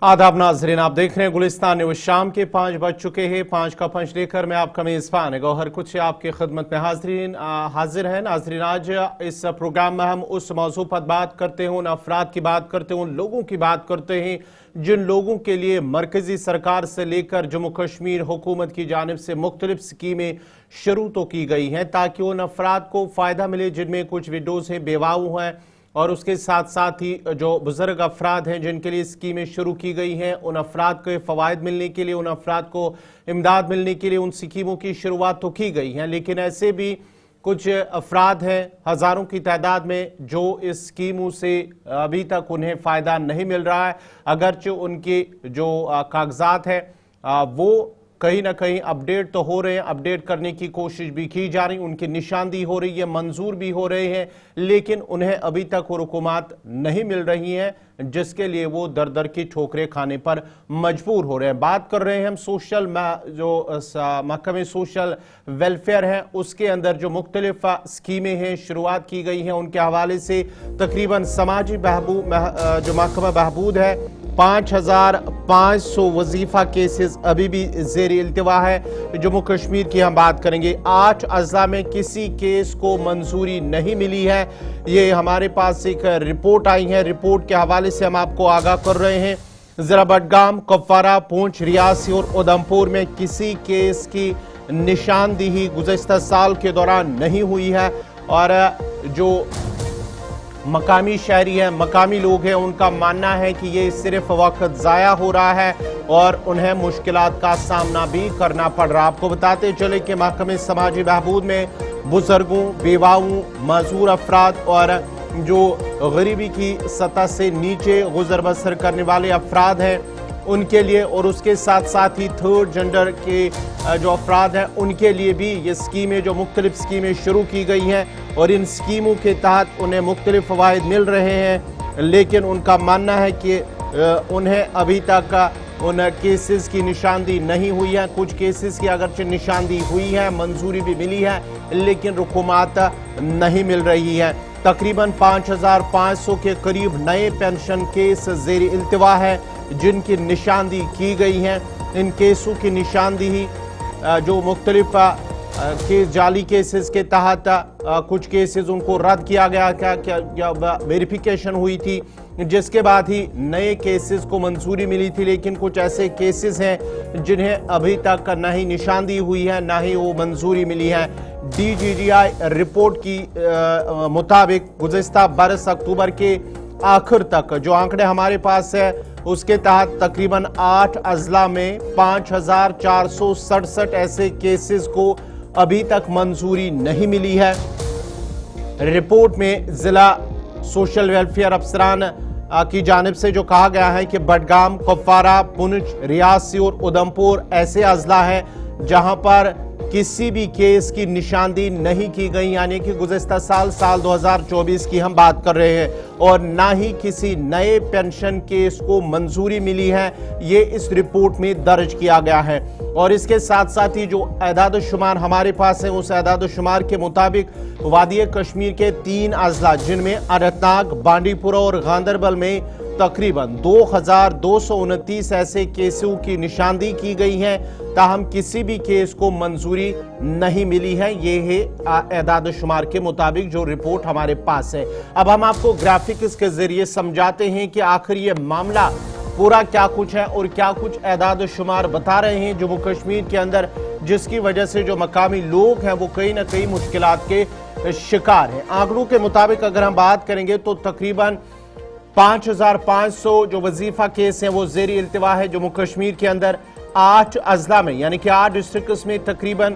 आदाब नाजरीन, आप देख रहे हैं गुलिस्तान न्यूज। शाम के 5 बज चुके हैं। 5 का पंच लेकर मैं आपका मेजबान गौहर कुछ आपकी खिदमत में हाजिर है। नाजरीन, आज इस प्रोग्राम में हम उस मौजू पर बात करते हैं, उन अफराद की बात करते हैं, उन लोगों की बात करते हैं जिन लोगों के लिए मरकजी सरकार से लेकर जम्मू कश्मीर हुकूमत की जानिब से मुख्तलिफ स्कीमें शुरू तो की गई हैं ताकि उन अफराद को फ़ायदा मिले जिनमें कुछ विडोज़ हैं, बेवाओं हैं, और उसके साथ साथ ही जो बुजुर्ग अफराद हैं जिनके लिए स्कीमें शुरू की गई हैं, उन अफराद को फ़वाइद मिलने के लिए, उन अफराद को इमदाद मिलने के लिए उन स्कीमों की शुरुआत तो की गई हैं। लेकिन ऐसे भी कुछ अफराद हैं हज़ारों की तादाद में जो इस स्कीमों से अभी तक उन्हें फ़ायदा नहीं मिल रहा है, अगरचे उनके जो कागजात हैं वो कहीं ना कहीं अपडेट तो हो रहे हैं, अपडेट करने की कोशिश भी की जा रही, उनकी निशानदी हो रही है, मंजूर भी हो रहे हैं, लेकिन उन्हें अभी तक वो रुकूमात नहीं मिल रही हैं जिसके लिए वो दर दर की ठोकरें खाने पर मजबूर हो रहे हैं। बात कर रहे हैं हम सोशल जो महकमे सोशल वेलफेयर है उसके अंदर जो मुख्तलिफ स्कीमें हैं शुरुआत की गई हैं उनके हवाले से। तकरीबन समाजी जो महकमा बहबूद है 5500 वजीफा केसेस अभी भी ज़ेर इल्तिवा है। जम्मू कश्मीर की हम बात करेंगे, 8 अज़ला में किसी केस को मंजूरी नहीं मिली है। ये हमारे पास एक रिपोर्ट आई है, रिपोर्ट के हवाले से हम आपको आगाह कर रहे हैं। ज़रा बडगाम, कुपवारा, पूंछ, रियासी और उधमपुर में किसी केस की निशानदेही गुज़श्ता साल के दौरान नहीं हुई है और जो मकामी शहरी हैं, मकामी लोग हैं, उनका मानना है कि ये सिर्फ वक्त ज़ाया हो रहा है और उन्हें मुश्किलात का सामना भी करना पड़ रहा। आपको बताते चले कि महकमे समाजी बहबूद में बुजुर्गों, बेवाओं, मजूर अफराद और जो गरीबी की सतह से नीचे गुजर बसर करने वाले अफराद हैं उनके लिए, और उसके साथ साथ ही थर्ड जेंडर के जो अफराद हैं उनके लिए भी ये स्कीमें, जो मुख्तलिफ स्कीमें शुरू की गई हैं और इन स्कीमों के तहत उन्हें मुख्तलिफ फ़वाइद मिल रहे हैं। लेकिन उनका मानना है कि उन्हें अभी तक उन केसेस की निशानदी नहीं हुई है। कुछ केसेस की अगरचे निशानदी हुई है, मंजूरी भी मिली है, लेकिन रुकूमात नहीं मिल रही है। तकरीबन 5500 के करीब नए पेंशन केस ज़ेर इल्तिवा है जिनकी निशानदी की गई है। इन केसों की निशानदेही जो मुख्तलिफ केस, जाली केसेस के तहत कुछ केसेस उनको रद्द किया गया, क्या वेरिफिकेशन हुई थी जिसके बाद ही नए केसेस को मंजूरी मिली थी। लेकिन कुछ ऐसे केसेस हैं जिन्हें अभी तक ना ही निशानदी हुई है ना ही वो मंजूरी मिली है। DGGI रिपोर्ट की मुताबिक गुज़श्ता बरस अक्टूबर के आखिर तक जो आंकड़े हमारे पास है उसके तहत तकरीबन 8 अज़ला में 5467 ऐसे केसेस को अभी तक मंजूरी नहीं मिली है। रिपोर्ट में जिला सोशल वेलफेयर अफसरान की जानिब से जो कहा गया है कि बडगाम, कुपवारा, पुंछ, रियासी और उधमपुर ऐसे अज़ला हैं जहां पर किसी भी केस की निशानदी नहीं की गई, यानी कि गुज़श्ता साल 2024 की हम बात कर रहे हैं, और ना ही किसी नए पेंशन केस को मंजूरी मिली है। ये इस रिपोर्ट में दर्ज किया गया है। और इसके साथ साथ ही जो एदाद शुमार हमारे पास है उस एदाद शुमार के मुताबिक वादी कश्मीर के 3 अज़ला जिनमें अनंतनाग, बांडीपुरा और गांदरबल में तकरीबन 2229 ऐसे केसों की निशानदी की गई है, ताहम किसी भी केस को मंजूरी नहीं मिली है। ये है एदाद शुमार के मुताबिक जो रिपोर्ट हमारे पास है। अब हम आपको ग्राफिक्स के जरिए समझाते हैं कि आखिर ये मामला पूरा क्या कुछ है और क्या कुछ एदाद शुमार बता रहे हैं जम्मू कश्मीर के अंदर, जिसकी वजह से जो मकामी लोग हैं वो कहीं ना कहीं मुश्किलात के शिकार हैं। आंकड़ों के मुताबिक अगर हम बात करेंगे तो तकरीबन 5500 जो वजीफा केस हैं वो ज़ेरी इल्तिवा है जम्मू कश्मीर के अंदर। 8 अज़ला में यानी कि 8 डिस्ट्रिक्ट्स में तकरीबन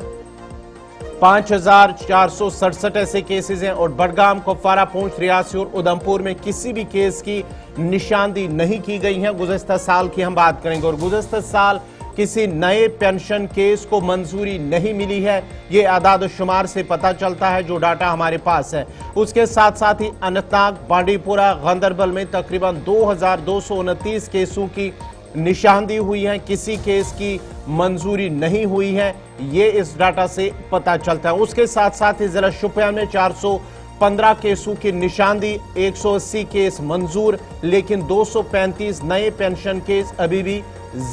5467 ऐसे केसेस हैं, और बडगाम, कुपवारा, पूंछ, रियासी और उधमपुर में किसी भी केस की निशानदी नहीं की गई है। गुज़श्ता साल की हम बात करेंगे, और गुज़श्ता साल किसी नए पेंशन केस को मंजूरी नहीं मिली है, ये आदाद शुमार से पता चलता है जो डाटा हमारे पास है। उसके साथ साथ ही अनंतनाग, बांडीपुरा, गांदरबल में तकरीबन 2229 केसों की निशानदी हुई है, किसी केस की मंजूरी नहीं हुई है, ये इस डाटा से पता चलता है। उसके साथ साथ ही जिला शोपियां में 15 केसों की निशानदी, 180 केस मंजूर, लेकिन 235 नए पेंशन केस अभी भी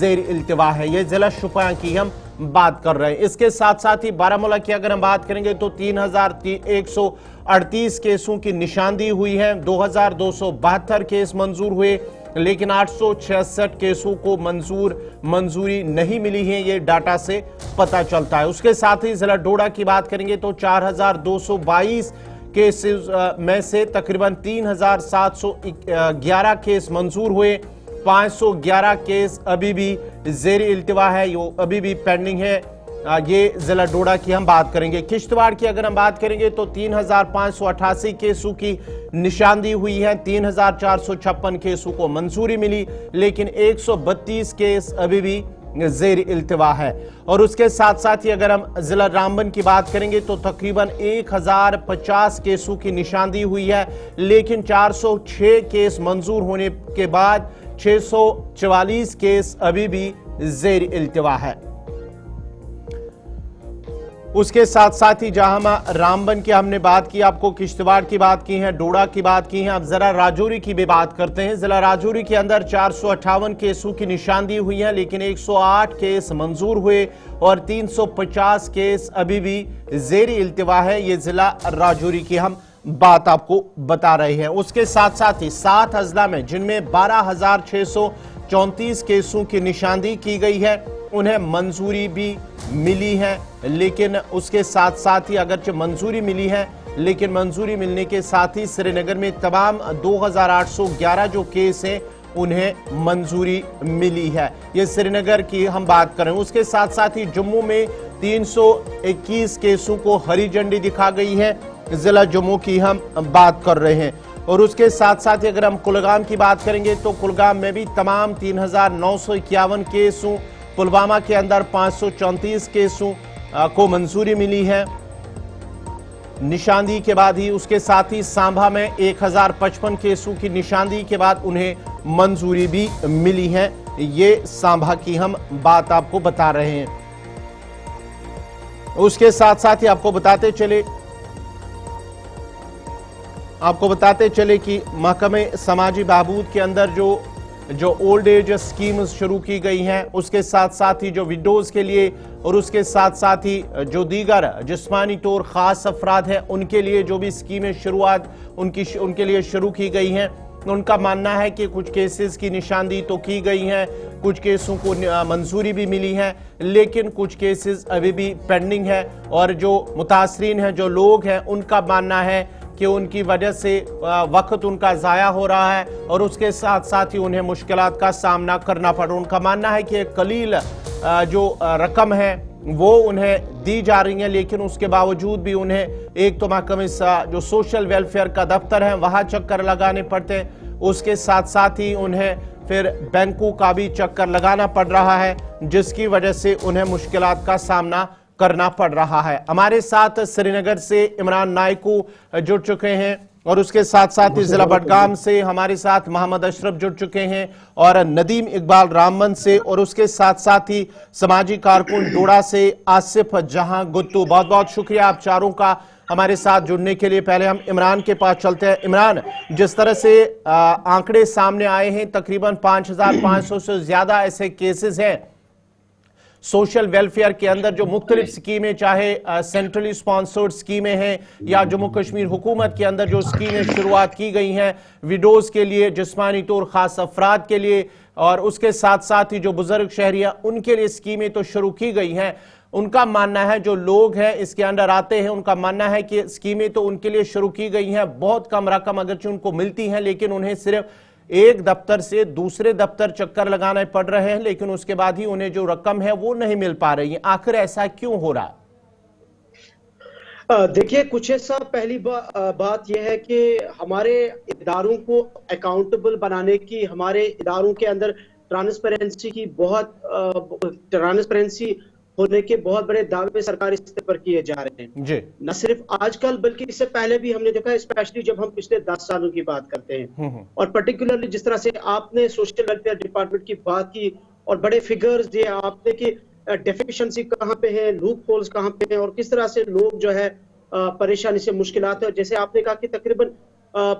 जेर इल्तिवा है। ये जिला शुपियां की हम बात कर रहे हैं। इसके साथ साथ ही बारामूला की अगर हम बात करेंगे तो 3138 केसों की निशानदी हुई है, 2272 केस मंजूर हुए, लेकिन 866 केसों को मंजूरी नहीं मिली है। ये डाटा से पता चलता है। उसके साथ ही जिला डोडा की बात करेंगे तो 4222 केसेस में से तकरीबन 3711 केस मंजूर हुए, 511 केस अभी भी जेर इल्तिवा है, यो अभी भी पेंडिंग है। ये जिला डोडा की हम बात करेंगे। किश्तवाड़ की अगर हम बात करेंगे तो 3588 केसों की निशानदी हुई है, 3456 केसों को मंजूरी मिली, लेकिन 132 केस अभी भी जेर इल्तिवा है। और उसके साथ साथ ही अगर हम जिला रामबन की बात करेंगे तो तकरीबन 1050 केसों की निशानदी हुई है, लेकिन 406 केस मंजूर होने के बाद 644 केस अभी भी जेर इल्तिवा है। उसके साथ साथ ही जहां हम रामबन की हमने बात की, आपको किश्तवाड़ की बात की है, डोडा की बात की है, अब जरा राजौरी की भी बात करते हैं। जिला राजौरी के अंदर 458 केसों की निशानदी हुई है, लेकिन 108 केस मंजूर हुए और 350 केस अभी भी जेरी इल्तिवा है। ये जिला राजौरी की हम बात आपको बता रहे हैं। उसके साथ साथ ही 7 अजला में जिनमें 12,634 केसों की निशानदी की गई है, उन्हें मंजूरी भी मिली है, लेकिन उसके साथ साथ ही अगरचे मंजूरी मिली है, लेकिन मंजूरी मिलने के साथ ही श्रीनगर में तमाम 2811 जो केस हैं उन्हें मंजूरी मिली है। ये श्रीनगर की हम बात करें। उसके साथ साथ ही जम्मू में 321 केसों को हरी झंडी दिखा गई है, जिला जम्मू की हम बात कर रहे हैं। और उसके साथ साथ ही अगर हम कुलगाम की बात करेंगे तो कुलगाम में भी तमाम 3951 केसों, पुलवामा के अंदर 534 केसों को मंजूरी मिली है निशानदी के बाद ही। उसके साथ ही सांभा में 1055 केसों की निशानदी के बाद उन्हें मंजूरी भी मिली है। ये सांभा की हम बात आपको बता रहे हैं। उसके साथ साथ ही आपको बताते चले कि महकमे समाजी बहबूद के अंदर जो ओल्ड एज स्कीम शुरू की गई हैं, उसके साथ साथ ही जो विडोज के लिए और उसके साथ साथ ही जो दीगर जिस्मानी तौर खास अफराद हैं उनके लिए जो भी स्कीमें शुरुआत उनके लिए शुरू की गई हैं, उनका मानना है कि कुछ केसेस की निशानदी तो की गई हैं, कुछ केसों को मंजूरी भी मिली है, लेकिन कुछ केसेस अभी भी पेंडिंग है। और जो मुतासरीन हैं, जो लोग हैं, उनका मानना है कि उनकी वजह से वक्त उनका ज़ाया हो रहा है और उसके साथ साथ ही उन्हें मुश्किलात का सामना करना पड़ रहा है। उनका मानना है कि कलील जो रकम है वो उन्हें दी जा रही है, लेकिन उसके बावजूद भी उन्हें एक तो महकमे जो सोशल वेलफेयर का दफ्तर है वहाँ चक्कर लगाने पड़ते हैं, उसके साथ साथ ही उन्हें फिर बैंकों का भी चक्कर लगाना पड़ रहा है, जिसकी वजह से उन्हें मुश्किलात का सामना करना पड़ रहा है। हमारे साथ श्रीनगर से इमरान नायकू जुड़ चुके हैं और उसके साथ साथ ही जिला बडगाम से हमारे साथ मोहम्मद अशरफ जुड़ चुके हैं और नदीम इकबाल रामबन से, और उसके साथ साथ ही समाजी कारकुन डोडा से आसिफ जहां गुत्तू। बहुत बहुत शुक्रिया आप चारों का हमारे साथ जुड़ने के लिए। पहले हम इमरान के पास चलते हैं। इमरान, जिस तरह से आंकड़े सामने आए हैं, तकरीबन 5500 से ज्यादा ऐसे केसेस हैं सोशल वेलफेयर के अंदर जो मुख्तलिफ स्कीमें, चाहे सेंट्रली स्पॉन्सर्ड स्कीमें हैं या जम्मू कश्मीर हुकूमत के अंदर जो स्कीमें शुरुआत की गई हैं विडोज के लिए, जिस्मानी तौर खास अफराद के लिए, और उसके साथ साथ ही जो बुजुर्ग शहरिया उनके लिए स्कीमें तो शुरू की गई हैं। उनका मानना है, जो लोग हैं इसके अंदर आते हैं, उनका मानना है कि स्कीमें तो उनके लिए शुरू की गई हैं, बहुत कम रकम अगरचे उनको मिलती है, लेकिन उन्हें सिर्फ एक दफ्तर से दूसरे दफ्तर चक्कर लगाने पड़ रहे हैं, लेकिन उसके बाद ही उन्हें जो रकम है वो नहीं मिल पा रही है। आखिर ऐसा क्यों हो रहा है? देखिए, कुछ ऐसा पहली बात यह है कि हमारे इदारों को अकाउंटेबल बनाने की, हमारे इदारों के अंदर ट्रांसपेरेंसी होने के बहुत बड़े दावे सरकारी स्तर पर किए जा रहे हैं जी। न सिर्फ आजकल बल्कि इससे पहले भी हमने देखा, स्पेशली जब हम पिछले 10 सालों की बात करते हैं, और पर्टिकुलरली जिस तरह से आपने सोशल वेलफेयर डिपार्टमेंट की बात की और बड़े फिगर्स दिए आपने कि डेफिशिएंसी कहां पे है, लूप होल्स कहां पे हैं और किस तरह से लोग जो है परेशानी से मुश्किलात है। जैसे आपने कहा कि तकरीबन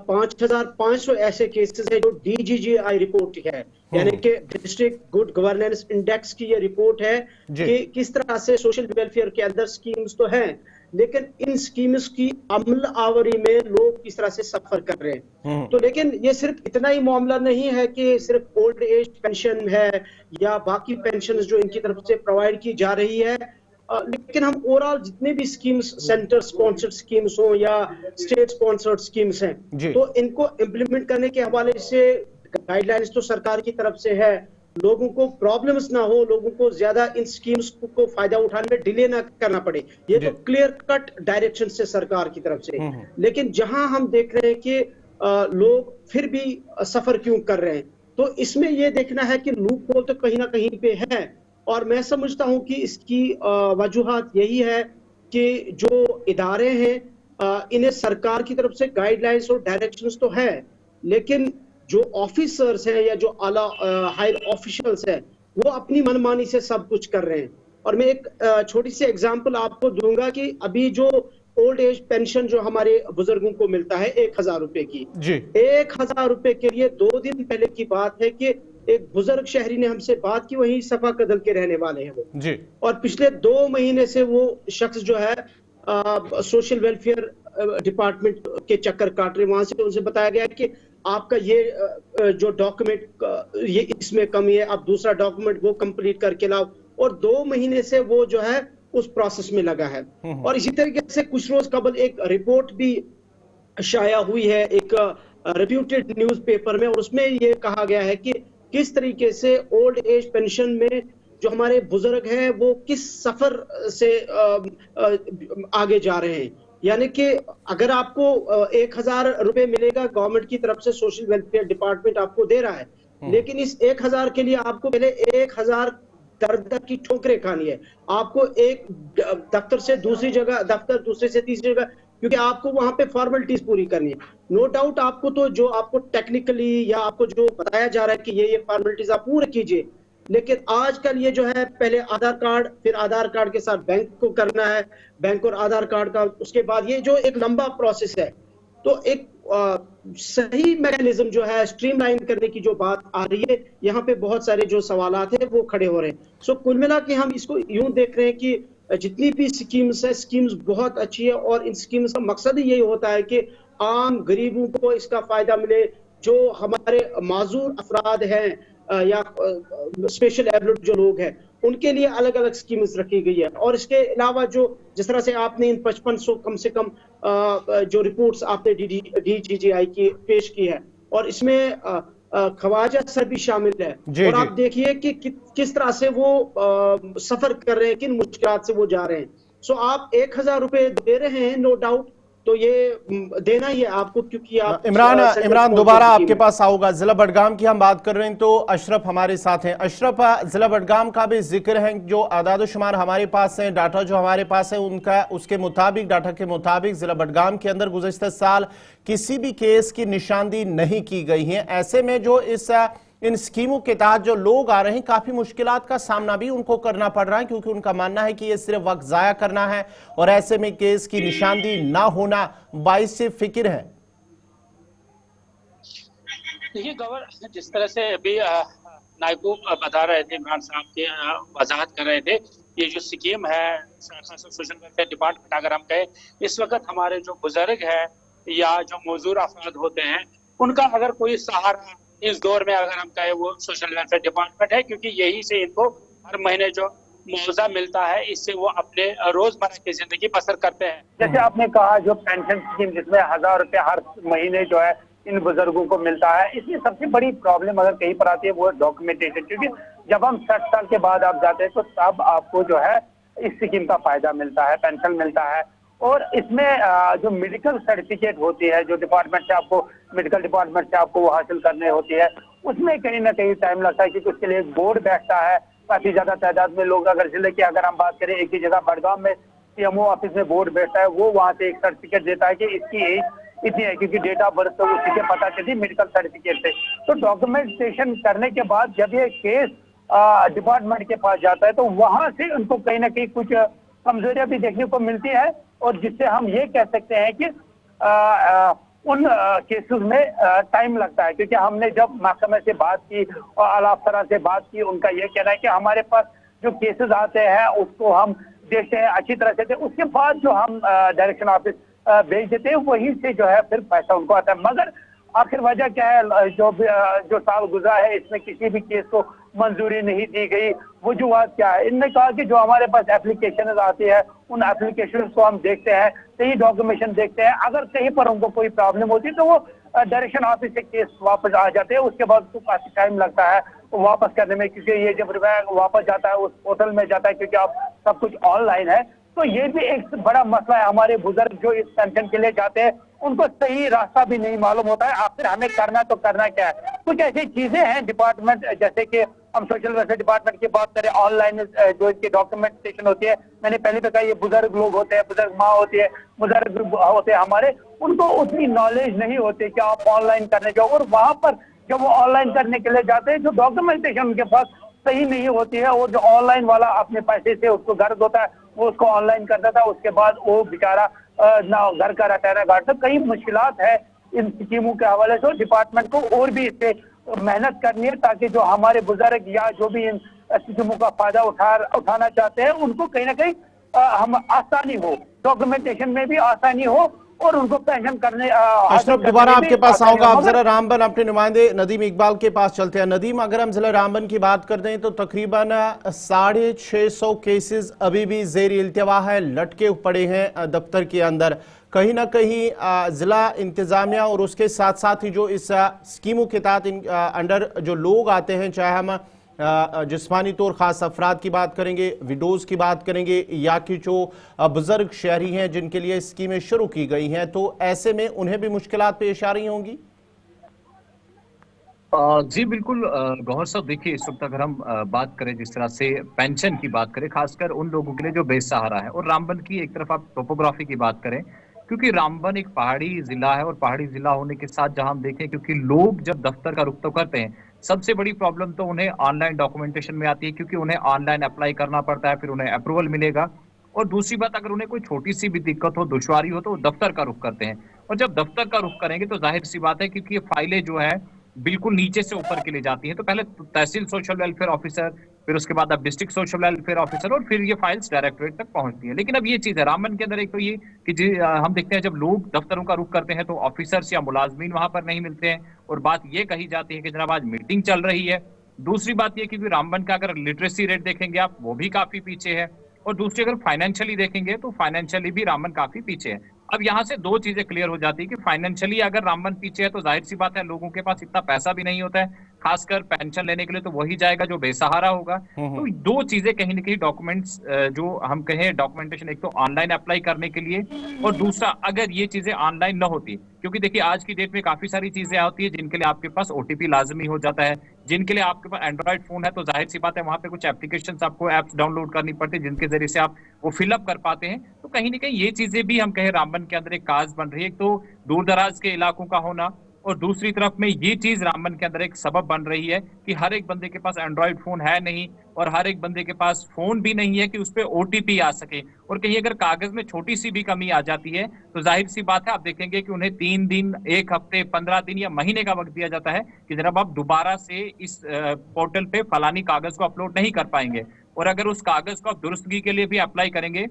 5,500 ऐसे केसेस है जो DGGI रिपोर्ट है, यानी कि डिस्ट्रिक्ट गुड गवर्नेंस इंडेक्स की ये रिपोर्ट है कि किस तरह से सोशल वेलफेयर के अंदर स्कीम्स तो हैं, लेकिन इन स्कीम्स की अमल आवरी में लोग किस तरह से सफर कर रहे हैं। तो लेकिन ये सिर्फ इतना ही मामला नहीं है कि सिर्फ ओल्ड एज पेंशन है या बाकी पेंशन जो इनकी तरफ से प्रोवाइड की जा रही है, लेकिन हम ओवरऑल जितने भी स्कीम्स, सेंटर स्पॉन्सर्ड स्कीम्स हो या स्टेट स्पॉन्सर्ड स्कीम्स हैं, तो इनको इम्प्लीमेंट करने के हवाले से गाइडलाइंस तो सरकार की तरफ से है, लोगों को प्रॉब्लम्स ना हो, लोगों को ज्यादा इन स्कीम्स को फायदा उठाने में डिले ना करना पड़े, ये तो क्लियर कट डायरेक्शन से सरकार की तरफ से। लेकिन जहां हम देख रहे हैं कि लोग फिर भी सफर क्यों कर रहे हैं, तो इसमें यह देखना है कि लूप होल तो कहीं ना कहीं पे है, और मैं समझता हूं कि इसकी वजूहात यही है कि जो इदारे हैं इन्हें सरकार की तरफ से गाइडलाइंस और डायरेक्शंस तो है, लेकिन जो ऑफिसर्स हैं या जो आला हायर ऑफिशियल्स हैं वो अपनी मनमानी से सब कुछ कर रहे हैं। और मैं एक छोटी सी एग्जांपल आपको दूंगा कि अभी जो ओल्ड एज पेंशन जो हमारे बुजुर्गों को मिलता है 1,000 रुपए की, 1,000 रुपए के लिए 2 दिन पहले की बात है कि एक बुजुर्ग शहरी ने हमसे बात की, वही सफा कदल के रहने वाले हैं वो जी, और पिछले 2 महीने से वो शख्स जो है सोशल वेलफेयर डिपार्टमेंट के चक्कर काट रहे। वहां से उनसे बताया गया कि आपका ये जो डॉक्यूमेंट ये इसमें कमी है, आप दूसरा डॉक्यूमेंट वो कंप्लीट करके लाओ, और 2 महीने से वो जो है उस प्रोसेस में लगा है। और इसी तरीके से कुछ रोज कबल एक रिपोर्ट भी शाया हुई है एक रेप्यूटेड न्यूज़पेपर में, और उसमें ये कहा गया है कि किस तरीके से ओल्ड एज पेंशन में जो हमारे बुजुर्ग हैं वो किस सफर से आगे जा रहे हैं। यानी कि अगर आपको 1,000 रुपए मिलेगा गवर्नमेंट की तरफ से, सोशल वेलफेयर डिपार्टमेंट आपको दे रहा है, लेकिन इस 1,000 के लिए आपको पहले 1,000 दर की ठोकरें खानी है, आपको एक दफ्तर से दूसरी जगह, दफ्तर दूसरे से तीसरी जगह, क्योंकि आपको वहां पे फॉर्मेलिटीज पूरी करनी है। नो डाउट आपको तो जो आपको टेक्निकली या आपको जो बताया जा रहा है कि ये फॉर्मेलिटीज आप पूरे कीजिए, लेकिन आजकल ये जो है पहले आधार कार्ड, फिर आधार कार्ड के साथ बैंक को करना है, बैंक और आधार कार्ड का, उसके बाद ये जो एक लंबा प्रोसेस है, तो एक सही मैकेनिज्म जो है स्ट्रीमलाइन करने की जो बात आ रही है, यहाँ पे बहुत सारे जो सवालात है वो खड़े हो रहे हैं। सो कुल मिला के हम इसको यूं देख रहे हैं कि जितनी भी स्कीम्स है, स्कीम्स बहुत अच्छी है, और इन स्कीम्स का मकसद ही यही होता है कि आम गरीबों को इसका फायदा मिले, जो हमारे माजूर अफराद हैं या स्पेशल एबल्ड जो लोग हैं उनके लिए अलग अलग स्कीम्स रखी गई है। और इसके अलावा जो जिस तरह से आपने इन 5500 कम से कम जो रिपोर्ट्स आपने DGGI की पेश की है, और इसमें ख्वाजा सर भी शामिल है, और आप देखिए कि किस तरह से वो सफर कर रहे हैं, किन मुश्किलात से वो जा रहे हैं। सो आप 1,000 रुपए दे रहे हैं, नो डाउट, तो ये देना ही है आपको, क्योंकि आप इमरान दोबारा आपके पास आऊंगा। जिला बडगाम की हम बात कर रहे हैं तो अशरफ हमारे साथ हैं। अशरफ, जिला बडगाम का भी जिक्र है, जो आदाद-ओ-शुमार हमारे पास है, डाटा जो हमारे पास है उनका, उसके मुताबिक, डाटा के मुताबिक जिला बडगाम के अंदर गुज़श्ता साल किसी भी केस की निशानदी नहीं की गई है। ऐसे में जो इन स्कीमों के तहत जो लोग आ रहे हैं, काफी मुश्किलात का सामना भी उनको करना पड़ रहा है, क्योंकि उनका मानना है कि ये सिर्फ वक्त जाया करना है, और ऐसे में केस की निशानदी ना होना बाइस से फिक्र है। देखिए गवर्नर, जिस तरह से अभी नायकू बता रहे थे, इमरान साहब के वजाहत कर रहे थे, ये जो स्कीम है सोशल वेलफेयर डिपार्टमेंट, अगर हम कहें इस वक्त हमारे जो बुजुर्ग है या जो मौजूर अफराद होते हैं, उनका अगर कोई सहारा इस दौर में अगर हम कहें वो सोशल वेलफेयर डिपार्टमेंट है, क्योंकि यही से इनको हर महीने जो मुआवजा मिलता है, इससे वो अपने रोजमर्रा की जिंदगी बसर करते हैं। जैसे आपने कहा जो पेंशन स्कीम जिसमें 1,000 रुपए हर महीने जो है इन बुजुर्गों को मिलता है, इसमें सबसे बड़ी प्रॉब्लम अगर कहीं पर आती है वो है डॉक्यूमेंटेशन, क्योंकि जब हम 60 साल के बाद आप जाते हैं तो तब आपको जो है इस स्कीम का फायदा मिलता है, पेंशन मिलता है। और इसमें जो मेडिकल सर्टिफिकेट होती है, जो डिपार्टमेंट से आपको, मेडिकल डिपार्टमेंट से आपको वो हासिल करने होती है, उसमें कहीं ना कहीं टाइम लगता है, क्योंकि उसके लिए एक बोर्ड बैठता है, काफी ज्यादा तादाद में लोग, अगर जिले की अगर हम बात करें, एक ही जगह बडगाम में CMO ऑफिस में बोर्ड बैठता है, वो वहां से एक सर्टिफिकेट देता है कि इसकी एज इतनी है, क्योंकि डेट ऑफ बर्थ तो उसी से पता चलती मेडिकल सर्टिफिकेट से। तो डॉक्यूमेंटेशन करने के बाद जब ये केस डिपार्टमेंट के पास जाता है तो वहां से उनको कहीं ना कहीं कुछ कमजोरियां भी देखने को मिलती है, और जिससे हम ये कह सकते हैं कि उन केसेस में टाइम लगता है, क्योंकि हमने जब महकमे से बात की और आला अफसरान से बात की, उनका ये कहना है कि हमारे पास जो केसेस आते हैं उसको हम देखते हैं अच्छी तरह से, उसके बाद जो हम डायरेक्शन ऑफिस भेज देते हैं वहीं से जो है फिर पैसा उनको आता है। मगर आखिर वजह क्या है, जो साल गुजरा है इसमें किसी भी केस को मंजूरी नहीं दी गई, वजूहत क्या है? इनने कहा कि जो हमारे पास एप्लीकेशन आती है उन एप्लीकेशन को हम देखते हैं, सही डॉक्यूमेंटेशन देखते हैं, अगर कहीं पर उनको कोई प्रॉब्लम होती है तो वो डायरेक्शन ऑफिस से केस वापस आ जाते हैं। उसके बाद तो काफी टाइम लगता है वापस करने में, क्योंकि ये जब वापस जाता है उस पोर्टल में जाता है, क्योंकि अब सब कुछ ऑनलाइन है। तो ये भी एक बड़ा मसला है। हमारे बुजुर्ग जो इस पेंशन के लिए जाते हैं उनको सही रास्ता भी नहीं मालूम होता है, आखिर हमें करना तो करना क्या है। कुछ ऐसी चीजें हैं डिपार्टमेंट, जैसे कि हम सोशल वेलफेयर डिपार्टमेंट की बात करें, ऑनलाइन जो इनकी डॉक्यूमेंटेशन होती है, मैंने पहले भी कहा, ये बुजुर्ग लोग होते हैं, बुजुर्ग माँ होती है, बुजुर्ग होते हैं हमारे, उनको उतनी नॉलेज नहीं होती कि आप ऑनलाइन करने जाओ। और वहां पर जब वो ऑनलाइन करने के लिए जाते हैं, जो डॉक्यूमेंटेशन उनके पास सही नहीं होती है, और जो ऑनलाइन वाला अपने पैसे से उसको गर्ज होता है वो उसको ऑनलाइन करता था, उसके बाद वो बेचारा ना घर का रहता गार्ड। कई मुश्किलात है इन स्कीमों के हवाले से। डिपार्टमेंट को और भी इस पे मेहनत करनी है, ताकि जो हमारे बुजुर्ग या जो भी इन स्कीमों का फायदा उठाना चाहते हैं उनको कहीं ना कहीं हम आसानी हो, डॉक्यूमेंटेशन में भी आसानी हो और उनको पेंशन करने। अशरफ, दोबारा आपके पास आऊंगा। आप जरा रामबन अपने नुमाइंदे नदीम इकबाल के पास चलते हैं। नदीम, अगर हम जिला रामबन की बात करते हैं तो तकरीबन 650 केसेस अभी भी जेर इल्तिवा है, लटके पड़े हैं दफ्तर के अंदर। कहीं ना कहीं जिला इंतजामिया और उसके साथ साथ ही जो इस स्कीमों के तहत अंडर जो लोग आते हैं, चाहे हम जिस्मानी तौर खास अफराद की बात करेंगे, विडोज की बात करेंगे, या कि जो बुजुर्ग शहरी हैं जिनके लिए स्कीमें शुरू की गई हैं, तो ऐसे में उन्हें भी मुश्किलात पेश आ रही होंगी। जी बिल्कुल गौहर साहब, देखिए इस वक्त अगर हम बात करें जिस तरह से पेंशन की बात करें, खासकर उन लोगों के लिए जो बेसहारा है, और रामबन की एक तरफ आप टोपोग्राफी की बात करें, क्योंकि रामबन एक पहाड़ी जिला है, और पहाड़ी जिला होने के साथ जहां हम देखें, क्योंकि लोग जब दफ्तर का रुख तो करते हैं, सबसे बड़ी प्रॉब्लम तो उन्हें ऑनलाइन डॉक्यूमेंटेशन में आती है, क्योंकि उन्हें ऑनलाइन अप्लाई करना पड़ता है, फिर उन्हें अप्रूवल मिलेगा। और दूसरी बात, अगर उन्हें कोई छोटी सी भी दिक्कत हो, दुश्वारी हो, तो वो दफ्तर का रुख करते हैं। और जब दफ्तर का रुख करेंगे तो जाहिर सी बात है, क्योंकि ये फाइलें जो है बिल्कुल नीचे से ऊपर के लिए जाती हैं, तो पहले तहसील सोशल वेलफेयर ऑफिसर, फिर उसके बाद अब डिस्ट्रिक्ट सोशल वेलफेयर ऑफिसर, और फिर ये फाइल्स डायरेक्टोरेट तक पहुंचती है। लेकिन अब ये चीज है रामबन के अंदर, एक तो ये कि हम देखते हैं जब लोग दफ्तरों का रुख करते हैं तो ऑफिसर्स या मुलाजमीन वहां पर नहीं मिलते हैं, और बात ये कही जाती है कि जनाब आज मीटिंग चल रही है। दूसरी बात ये कि रामबन का अगर लिटरेसी रेट देखेंगे आप, वो भी काफी पीछे है, और दूसरी अगर फाइनेंशियली देखेंगे तो फाइनेंशियली भी रामबन काफी पीछे है। अब यहाँ से दो चीजें क्लियर हो जाती है कि फाइनेंशियली अगर रामबन पीछे है तो जाहिर सी बात है लोगों के पास इतना पैसा भी नहीं होता है, खासकर पेंशन लेने के लिए, तो वही जाएगा जो बेसहारा होगा। तो दो चीजें कहीं ना कहीं डॉक्यूमेंट्स जो हम कहें डॉक्यूमेंटेशन, एक तो ऑनलाइन अप्लाई करने के लिए, और दूसरा अगर ये चीजें ऑनलाइन न होती, क्योंकि देखिए आज की डेट में काफी सारी चीजें आती है जिनके लिए आपके पास ओटीपी लाजमी हो जाता है, जिनके लिए आपके पास एंड्रॉइड फोन है तो जाहिर सी बात है वहां पे कुछ एप्लीकेशन आपको एप्स डाउनलोड करनी पड़ती है जिनके जरिए से आप वो फिलअप कर पाते हैं। तो कहीं ना कहीं ये चीजें भी हम कहें रामबन के अंदर एक काज बन रही है, तो दूर दराज के इलाकों का होना, और दूसरी तरफ में ये चीज रामबन के अंदर एक सबब बन रही है कि हर एक बंदे के पास एंड्रॉइड फोन है नहीं, और हर एक बंदे के पास फोन भी नहीं है कि उस पर ओटीपी आ सके, और कहीं अगर कागज में छोटी सी भी कमी आ जाती है तो जाहिर सी बात है आप देखेंगे कि उन्हें 3 दिन, 1 हफ्ते, 15 दिन या महीने का वक्त दिया जाता है कि जनाब आप दोबारा से इस पोर्टल पे फलानी कागज को अपलोड नहीं कर पाएंगे, और अगर उस कागज को आप दुरुस्तगी के लिए भी अप्लाई करेंगे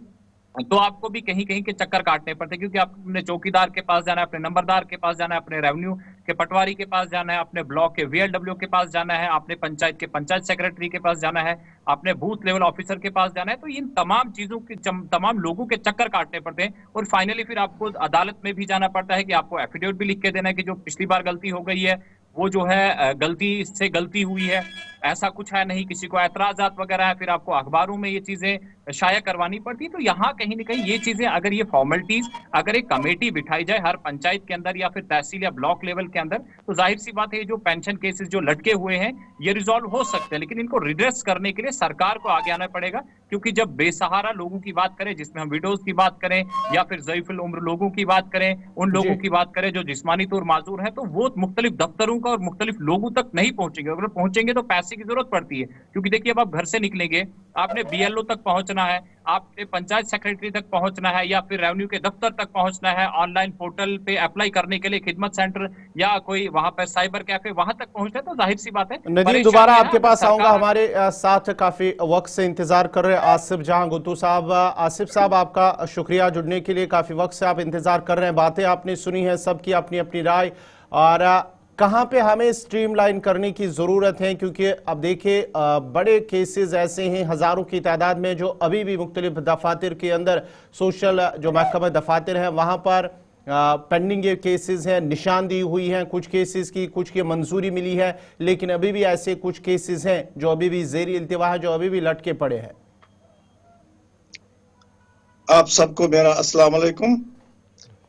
तो आपको भी कहीं कहीं के चक्कर काटने पड़ते हैं, क्योंकि आपने चौकीदार के पास जाना है, अपने नंबरदार के पास जाना है, अपने रेवेन्यू के पटवारी के पास जाना है, अपने ब्लॉक के वीएलडब्ल्यू के पास जाना है, आपने पंचायत के पंचायत सेक्रेटरी के पास जाना है, आपने बूथ लेवल ऑफिसर के पास जाना है। तो इन तमाम चीजों के तमाम लोगों के चक्कर काटने पड़ते हैं, और फाइनली फिर आपको अदालत में भी जाना पड़ता है कि आपको एफिडेविट भी लिख के देना है कि जो पिछली बार गलती हो गई है वो जो है गलती हुई है, ऐसा कुछ है नहीं, किसी को एतराजात वगैरह है, फिर आपको अखबारों में ये चीजें शाया करवानी पड़ती। तो यहाँ कहीं ना कहीं ये चीजें, अगर ये फॉर्मेलिटीज, अगर एक कमेटी बिठाई जाए हर पंचायत के अंदर या फिर तहसील या ब्लॉक लेवल के अंदर, तो जाहिर सी बात है जो पेंशन केसेस जो लटके हुए हैं ये रिजॉल्व हो सकते हैं। लेकिन इनको रिड्रेस करने के लिए सरकार को आगे आना पड़ेगा, क्योंकि जब बेसहारा लोगों की बात करें, जिसमें हम विडोज की बात करें या फिर ज़ईफ़ुल उम्र लोगों की बात करें, उन लोगों की बात करें जो जिस्मानी तौर माजूर है, तो वो मुख्तलिफ दफ्तरों का और मुख्तलिफ लोगों तक नहीं पहुंचेंगे। अगर पहुंचेंगे तो पैसे की जरूरत पड़ती है, क्योंकि देखिए अब आप घर से निकलेंगे, आपने बीएलओ तक पहुंचना पहुंचना है, आप पंचायत सेक्रेटरी तक पहुंचना है, या फिर रेवेन्यू के दफ्तर तक पहुंचना है, ऑनलाइन पोर्टल पे अप्लाई करने के लिए खिदमत सेंटर या कोई वहां पर साइबर कैफे वहां तक पहुंचना है, तो जाहिर सी बात है नदीम दोबारा आपके पास आऊंगा। हमारे साथ काफी वक्त से इंतजार कर रहे आसिफ जहां गुत्तू साहब। आसिफ साहब, आपका शुक्रिया जुड़ने के लिए। काफी वक्त से आप इंतजार कर रहे हैं, बातें आपने सुनी है, सबकी अपनी अपनी राय, और कहां पे हमें स्ट्रीमलाइन करने की जरूरत है, क्योंकि अब देखिए बड़े केसेस ऐसे हैं हजारों की तादाद में जो अभी भी मुख्तलिफ दफातर के अंदर, सोशल जो महकमा दफातर हैं वहां पर पेंडिंग ये केसेस हैं, निशानदेही हुई हैं कुछ केसेस की, कुछ की मंजूरी मिली है, लेकिन अभी भी ऐसे कुछ केसेस हैं जो अभी भी ज़ेरी इल्तिवा है, जो अभी भी लटके पड़े हैं। आप सबको मेरा अस्सलाम वालेकुम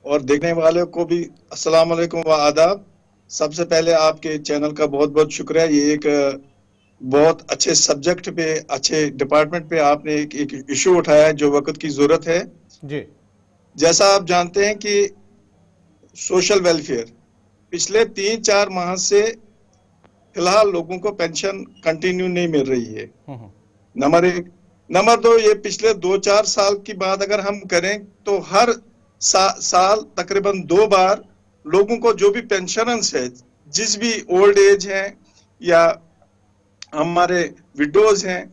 और देखने वाले को भी अस्सलाम वालेकुम व आदाब। सबसे पहले आपके चैनल का बहुत बहुत शुक्रिया। ये एक बहुत अच्छे सब्जेक्ट पे, अच्छे डिपार्टमेंट पे आपने एक इशू उठाया है जो वक्त की जरूरत है जी। जैसा आप जानते हैं कि सोशल वेलफेयर पिछले 3-4 माह से फिलहाल लोगों को पेंशन कंटिन्यू नहीं मिल रही है, नंबर 1। नंबर 2, ये पिछले 2-4 साल की बात अगर हम करें तो हर साल तकरीबन 2 बार लोगों को जो भी पेंशनर्स है, जिस भी ओल्ड एज हैं या हमारे विडोज हैं,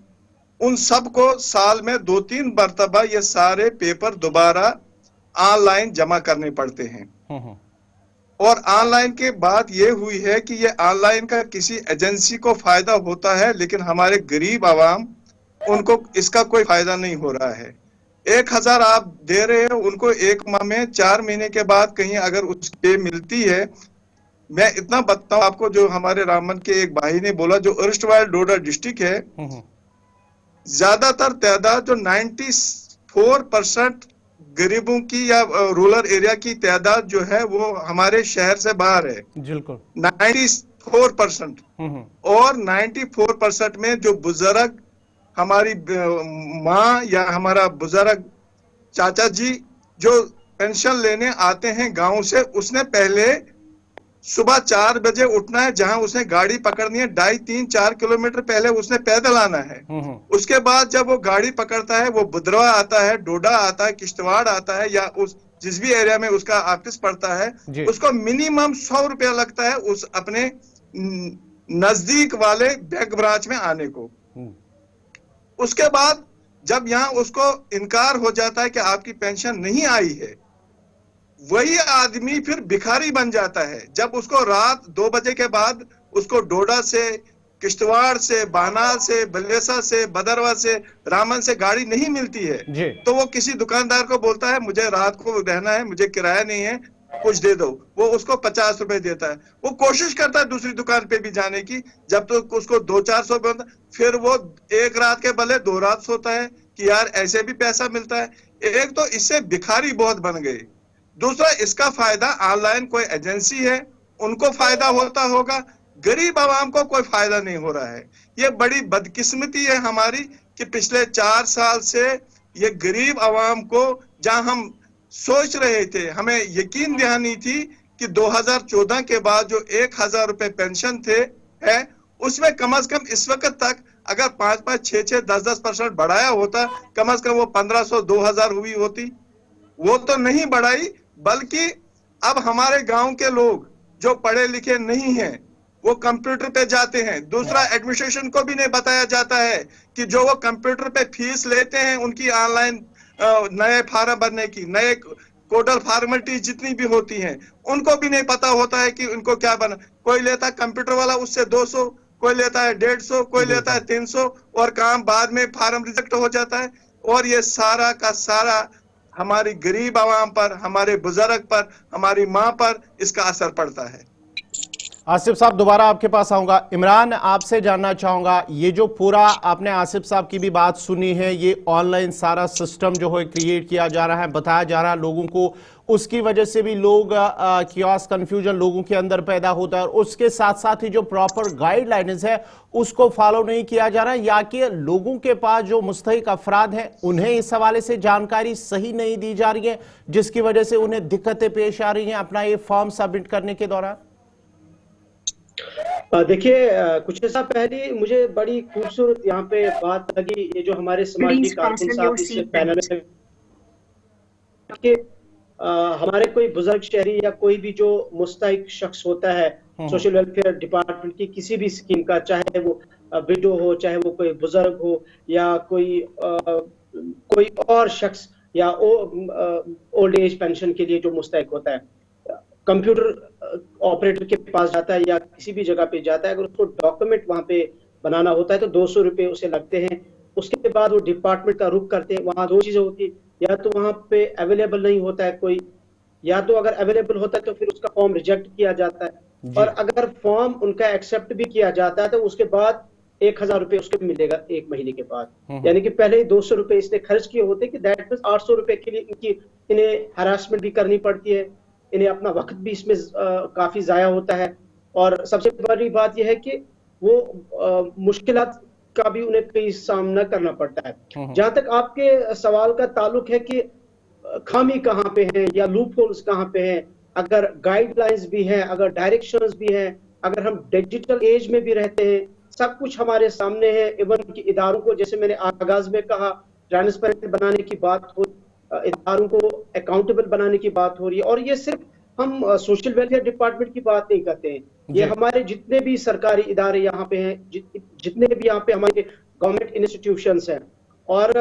उन सबको साल में 2-3 मरतबा ये सारे पेपर दोबारा ऑनलाइन जमा करने पड़ते हैं। और ऑनलाइन के बात ये हुई है कि ये ऑनलाइन का किसी एजेंसी को फायदा होता है, लेकिन हमारे गरीब आवाम उनको इसका कोई फायदा नहीं हो रहा है। 1000 आप दे रहे हैं उनको एक माह में, 4 महीने के बाद कहीं अगर उस पे मिलती है। मैं इतना बताऊं आपको, जो हमारे रामबन के एक भाई ने बोला, जो अर्स्टवाइल डोडा डिस्ट्रिक्ट है, ज्यादातर तादाद जो 94% गरीबों की या रूरल एरिया की तादाद जो है वो हमारे शहर से बाहर है, 94%। और 94% में जो बुजुर्ग, हमारी माँ या हमारा बुजुर्ग चाचा जी जो पेंशन लेने आते हैं गांव से, उसने पहले सुबह 4 बजे उठना है, जहां उसने गाड़ी पकड़नी है 2.5-3-4 किलोमीटर पहले उसने पैदल आना है। उसके बाद जब वो गाड़ी पकड़ता है, वो बुधरवा आता है, डोडा आता है, किश्तवाड़ आता है, या उस जिस भी एरिया में उसका ऑफिस पड़ता है, उसको मिनिमम 100 रुपया लगता है उस अपने नजदीक वाले बैंक ब्रांच में आने को। उसके बाद जब यहाँ उसको इनकार हो जाता है कि आपकी पेंशन नहीं आई है, वही आदमी फिर भिखारी बन जाता है। जब उसको रात 2 बजे के बाद उसको डोडा से, किश्तवाड़ से, बानाल से, बलेसा से, बदरवा से, रामन से गाड़ी नहीं मिलती है, तो वो किसी दुकानदार को बोलता है मुझे रात को रहना है, मुझे किराया नहीं है, कुछ दे दो। वो उसको 50 रुपए देता है। वो कोशिश करता है दूसरी दुकान पे भी जाने की, जब तो उसको 200-400 रुपए, फिर वो एक रात के बदले 2 रात सोता है कि यार ऐसे भी पैसा मिलता है। एक तो इससे भिखारी बहुत बन गए, दूसरा इसका फायदा ऑनलाइन कोई एजेंसी है उनको फायदा होता होगा, गरीब आवाम को कोई फायदा नहीं हो रहा है। ये बड़ी बदकिस्मती है हमारी कि पिछले 4 साल से ये गरीब आवाम को, जहां हम सोच रहे थे, हमें यकीन दहानी थी कि 2014 के बाद जो 1000 रुपए पेंशन थे है, उसमें कम से कम इस वक्त तक अगर 5-5, 6-6, 10-10% बढ़ाया होता, कम से कम वो 1500-2000 हुई होती। वो तो नहीं बढ़ाई, बल्कि अब हमारे गांव के लोग जो पढ़े लिखे नहीं हैं वो कंप्यूटर पे जाते हैं। दूसरा, एडमिनिस्ट्रेशन को भी नहीं बताया जाता है कि जो वो कंप्यूटर पे फीस लेते हैं उनकी ऑनलाइन नए फार्म भरने की, नए कोडल फॉर्मेलिटी जितनी भी होती हैं, उनको भी नहीं पता होता है कि उनको क्या बना। कोई लेता है कंप्यूटर वाला उससे 200, कोई लेता है 150, कोई लेता है 300, और काम बाद में फार्म रिजेक्ट हो जाता है। और ये सारा का सारा हमारी गरीब आवाम पर, हमारे बुजुर्ग पर, हमारी माँ पर इसका असर पड़ता है। आसिफ साहब, दोबारा आपके पास आऊंगा। इमरान, आपसे जानना चाहूंगा, ये जो पूरा आपने आसिफ साहब की भी बात सुनी है, ये ऑनलाइन सारा सिस्टम जो है क्रिएट किया जा रहा है, बताया जा रहा है लोगों को, उसकी वजह से भी लोग कियोस कंफ्यूजन लोगों के अंदर पैदा होता है, और उसके साथ साथ ही जो प्रॉपर गाइडलाइंस है उसको फॉलो नहीं किया जा रहा है, या कि लोगों के पास जो मुस्तहिक अफराद हैं उन्हें इस हवाले से जानकारी सही नहीं दी जा रही है, जिसकी वजह से उन्हें दिक्कतें पेश आ रही हैं अपना ये फॉर्म सबमिट करने के दौरान। देखिए, कुछ ऐसा पहले मुझे बड़ी खूबसूरत यहाँ पे बात लगी, ये जो हमारे समाजी कारकुन साहब इससे पैनल में कि हमारे कोई बुजुर्ग शहरी या कोई भी जो मुस्तहिक शख्स होता है सोशल वेलफेयर डिपार्टमेंट की किसी भी स्कीम का, चाहे वो विडो हो, चाहे वो कोई बुजुर्ग हो या कोई और शख्स या ओल्ड एज पेंशन के लिए जो मुस्तहिक होता है, कंप्यूटर ऑपरेटर के पास जाता है या किसी भी जगह पे जाता है, अगर उसको डॉक्यूमेंट वहां पे बनाना होता है तो 200 रुपए उसे लगते हैं। उसके बाद वो डिपार्टमेंट का रुख करते हैं। वहां दो चीजें होती है, या तो वहां पे अवेलेबल नहीं होता है कोई, या तो अगर अवेलेबल होता है तो फिर उसका फॉर्म रिजेक्ट किया जाता है, और अगर फॉर्म उनका एक्सेप्ट भी किया जाता है तो उसके बाद 1000 रुपए उसको मिलेगा 1 महीने के बाद। यानी कि पहले ही 200 रुपए इसने खर्च किए होते कि दैट मींस 800 रुपए के लिए इन्हें हरासमेंट भी करनी पड़ती है, इन्हें अपना वक्त भी इसमें काफी जाया होता है। और सबसे बड़ी बात यह है कि वो मुश्किलात का भी उन्हें कई सामना करना पड़ता है। जहां तक आपके सवाल का ताल्लुक है कि खामी कहाँ पे है या लूप होल्स कहाँ पे हैं, अगर गाइडलाइंस भी हैं, अगर डायरेक्शंस भी हैं, अगर हम डिजिटल एज में भी रहते हैं, सब कुछ हमारे सामने है। इवन कि इदारों को, जैसे मैंने आगाज में कहा, ट्रांसपेरेंट बनाने की बात हो, इदारों को अकाउंटेबल बनाने की बात हो रही है। और ये सिर्फ हम सोशल वेलफेयर डिपार्टमेंट की बात नहीं करते हैं, ये हमारे जितने भी सरकारी इदारे यहाँ पे हैं, जितने भी यहाँ पे हमारे गवर्नमेंट इंस्टीट्यूशंस हैं, और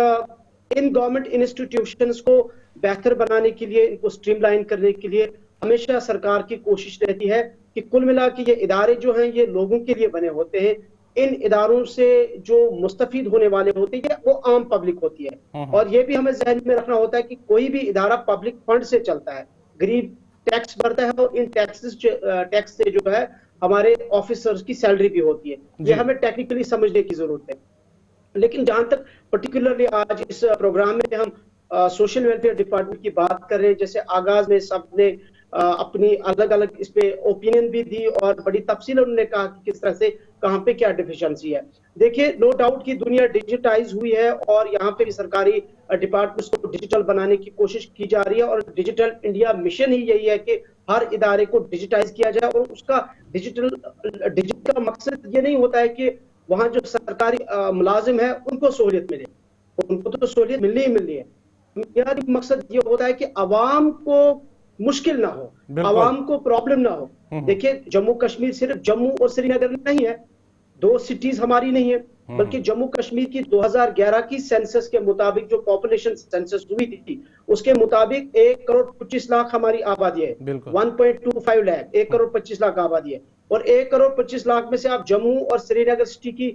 इन गवर्नमेंट इंस्टीट्यूशंस को बेहतर बनाने के लिए, इनको स्ट्रीमलाइन करने के लिए हमेशा सरकार की कोशिश रहती है कि कुल मिला के ये इदारे जो हैं ये लोगों के लिए बने होते हैं। इन इदारों से जो मुस्तफीद होने वाले होते हैं वो आम पब्लिक होती है। और ये भी हमें जहन में रखना होता है कि कोई भी इदारा पब्लिक फंड से चलता है, गरीब टैक्स भरता है, और इन टैक्स से जो है हमारे ऑफिसर्स की सैलरी भी होती है। ये हमें टेक्निकली समझने की जरूरत है। लेकिन जहां तक पर्टिकुलरली आज इस प्रोग्राम में हम सोशल वेलफेयर डिपार्टमेंट की बात कर रहे हैं, जैसे आगाज में सबने अपनी अलग अलग इस पे ओपिनियन भी दी और बड़ी तफसील उन्होंने कहा कि किस तरह से कहां पे क्या डिफिशिएंसी है। देखिए, नो डाउट कि दुनिया डिजिटाइज हुई है और यहाँ पे भी सरकारी डिपार्टमेंट्स को डिजिटल बनाने की कोशिश की जा रही है, और डिजिटल इंडिया मिशन ही यही है कि हर इदारे को डिजिटाइज किया जाए। और उसका डिजिटल का मकसद ये नहीं होता है कि वहां जो सरकारी मुलाजिम है उनको सहूलियत मिले, उनको तो सहूलियत मिलनी ही मिलनी है। बुनियादी मकसद ये होता है कि अवाम को मुश्किल ना हो, अवाम को प्रॉब्लम ना हो। देखिए, जम्मू कश्मीर सिर्फ जम्मू और श्रीनगर नहीं है, 2 सिटीज हमारी नहीं है, बल्कि जम्मू कश्मीर की 2011 की सेंसस के मुताबिक, जो पॉपुलेशन सेंसस हुई थी, उसके मुताबिक 1 करोड़ 25 लाख हमारी आबादी है, 1.25 लाख, 1 करोड़ 25 लाख आबादी है। और 1 करोड़ 25 लाख में से आप जम्मू और श्रीनगर सिटी की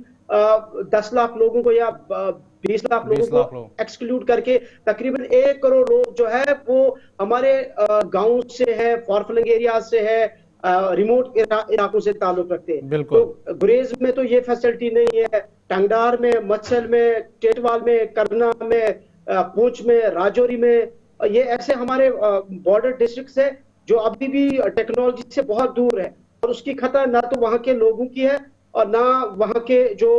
10 लाख लोगों को या 20 लाख लोगों को एक्सक्लूड करके तकरीबन 1 करोड़ लोग जो है वो हमारे गांव से है, फॉरफ्लंग एरिया से है, रिमोट इलाकों से ताल्लुक रखते हैं। तो गुरेज में तो ये फैसिलिटी नहीं है, टंगडार में, मत्सल में, टेटवाल में, करना में, पूंछ में, राजौरी में, ये ऐसे हमारे बॉर्डर डिस्ट्रिक्ट है जो अभी भी टेक्नोलॉजी से बहुत दूर है। और उसकी खतरा ना तो वहां के लोगों की है और ना वहां के जो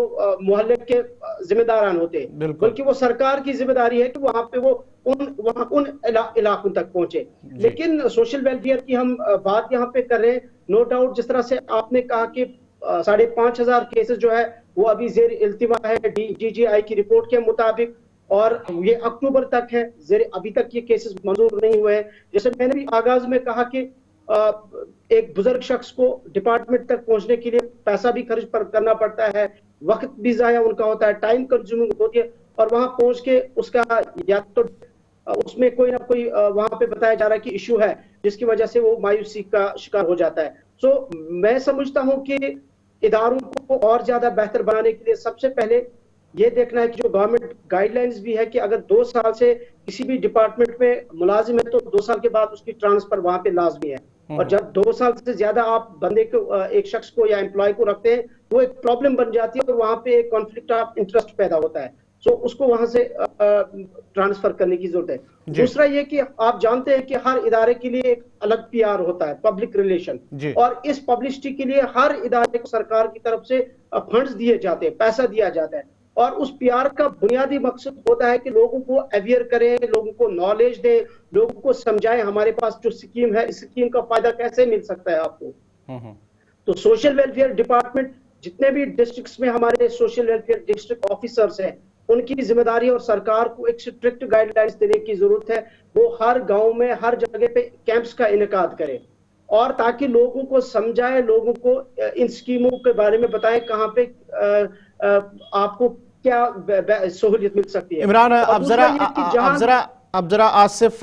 मोहल्ले के जिम्मेदारान होते हैं, बल्कि वो सरकार की जिम्मेदारी है कि वहां पे वो उन इलाकों तक पहुंचे। लेकिन सोशल वेलफेयर की हम बात यहाँ पे कर रहे हैं। नो डाउट, जिस तरह से आपने कहा कि 5,500 केसेस जो है वो अभी जेर इल्तिवा है DGI की रिपोर्ट के मुताबिक, और ये अक्टूबर तक है, अभी तक ये केसेस मंजूर नहीं हुए हैं। जैसे मैंने भी आगाज में कहा कि एक बुजुर्ग शख्स को डिपार्टमेंट तक पहुंचने के लिए पैसा भी खर्च करना पड़ता है, वक्त भी जाया उनका होता है, टाइम कंज्यूमिंग होती है, और वहां पहुंच के उसका या तो उसमें कोई ना कोई वहां पे बताया जा रहा है कि इश्यू है, जिसकी वजह से वो मायूसी का शिकार हो जाता है। सो मैं समझता हूं कि इदारों को और ज्यादा बेहतर बनाने के लिए सबसे पहले ये देखना है कि जो गवर्नमेंट गाइडलाइंस भी है कि अगर 2 साल से किसी भी डिपार्टमेंट में मुलाजिम है तो 2 साल के बाद उसकी ट्रांसफर वहां पे लाजमी है। और जब 2 साल से ज्यादा आप बंदे को, एक शख्स को या एम्प्लॉय को रखते हैं, वो एक प्रॉब्लम बन जाती है और वहां पे एक कॉन्फ्लिक्ट ऑफ इंटरेस्ट पैदा होता है। सो उसको वहां से ट्रांसफर करने की जरूरत है। दूसरा ये कि आप जानते हैं कि हर इदारे के लिए एक अलग PR होता है, पब्लिक रिलेशन, और इस पब्लिसिटी के लिए हर इदारे को सरकार की तरफ से फंड्स दिए जाते हैं, पैसा दिया जाता है। और उस PR का बुनियादी मकसद होता है कि लोगों को अवेयर करें, लोगों को नॉलेज दें, लोगों को समझाएं हमारे पास जो स्कीम है, इस स्कीम का फायदा कैसे मिल सकता है आपको। तो सोशल वेलफेयर डिपार्टमेंट, जितने भी डिस्ट्रिक्ट्स में हमारे सोशल वेलफेयर डिस्ट्रिक्ट ऑफिसर्स हैं, उनकी जिम्मेदारी और सरकार को एक स्ट्रिक्ट गाइडलाइंस देने की जरूरत है। वो हर गांव में, हर जगह पे कैंप्स का इनेकाद करें और ताकि लोगों को समझाए, लोगों को इन स्कीमों के बारे में बताएं, कहां पे आपको क्या सहूलियत मिल सकती है। इमरान, अब जरा आसिफ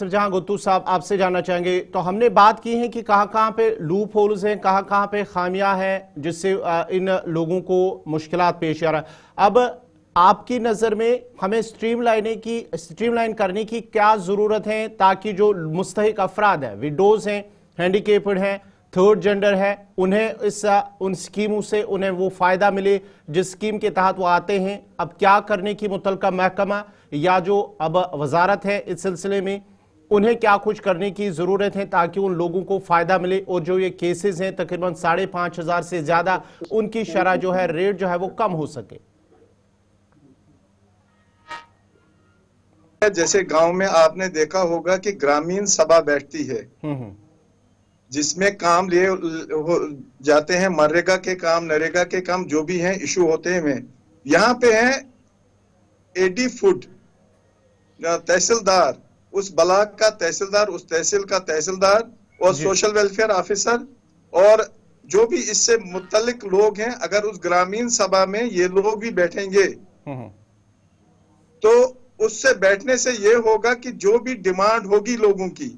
जहां गुत्तू साहब आपसे जानना चाहेंगे। तो हमने बात की है कि कहां पे लूप होल्स हैं, कहां पे खामियां हैं, जिससे इन लोगों को मुश्किलात पेश आ रहा है। अब आपकी नजर में हमें स्ट्रीमलाइन करने की क्या जरूरत है, ताकि जो मुस्तहिक अफराद है, विडोज हैं, हैंडीकेप्ड हैं, थर्ड जेंडर है, उन्हें उन स्कीमों से उन्हें वो फायदा मिले जिस स्कीम के तहत वो आते हैं। अब क्या करने की मुतलका महकमा या जो अब वजारत है इस सिलसिले में, उन्हें क्या कुछ करने की जरूरत है ताकि उन लोगों को फायदा मिले और जो ये केसेस हैं तकरीबन 5,500 से ज्यादा, उनकी शरह जो है, रेट जो है वो कम हो सके। जैसे गांव में आपने देखा होगा कि ग्रामीण सभा बैठती है जिसमें काम लिए जाते हैं, मनरेगा के काम, नरेगा के काम, जो भी हैं इशू होते हैं। यहाँ पे है एडी फूड तहसीलदार, उस ब्लॉक का तहसीलदार, उस तहसील का तहसीलदार और सोशल वेलफेयर ऑफिसर और जो भी इससे मुतल्लिक लोग हैं। अगर उस ग्रामीण सभा में ये लोग भी बैठेंगे तो उससे बैठने से ये होगा कि जो भी डिमांड होगी लोगों की,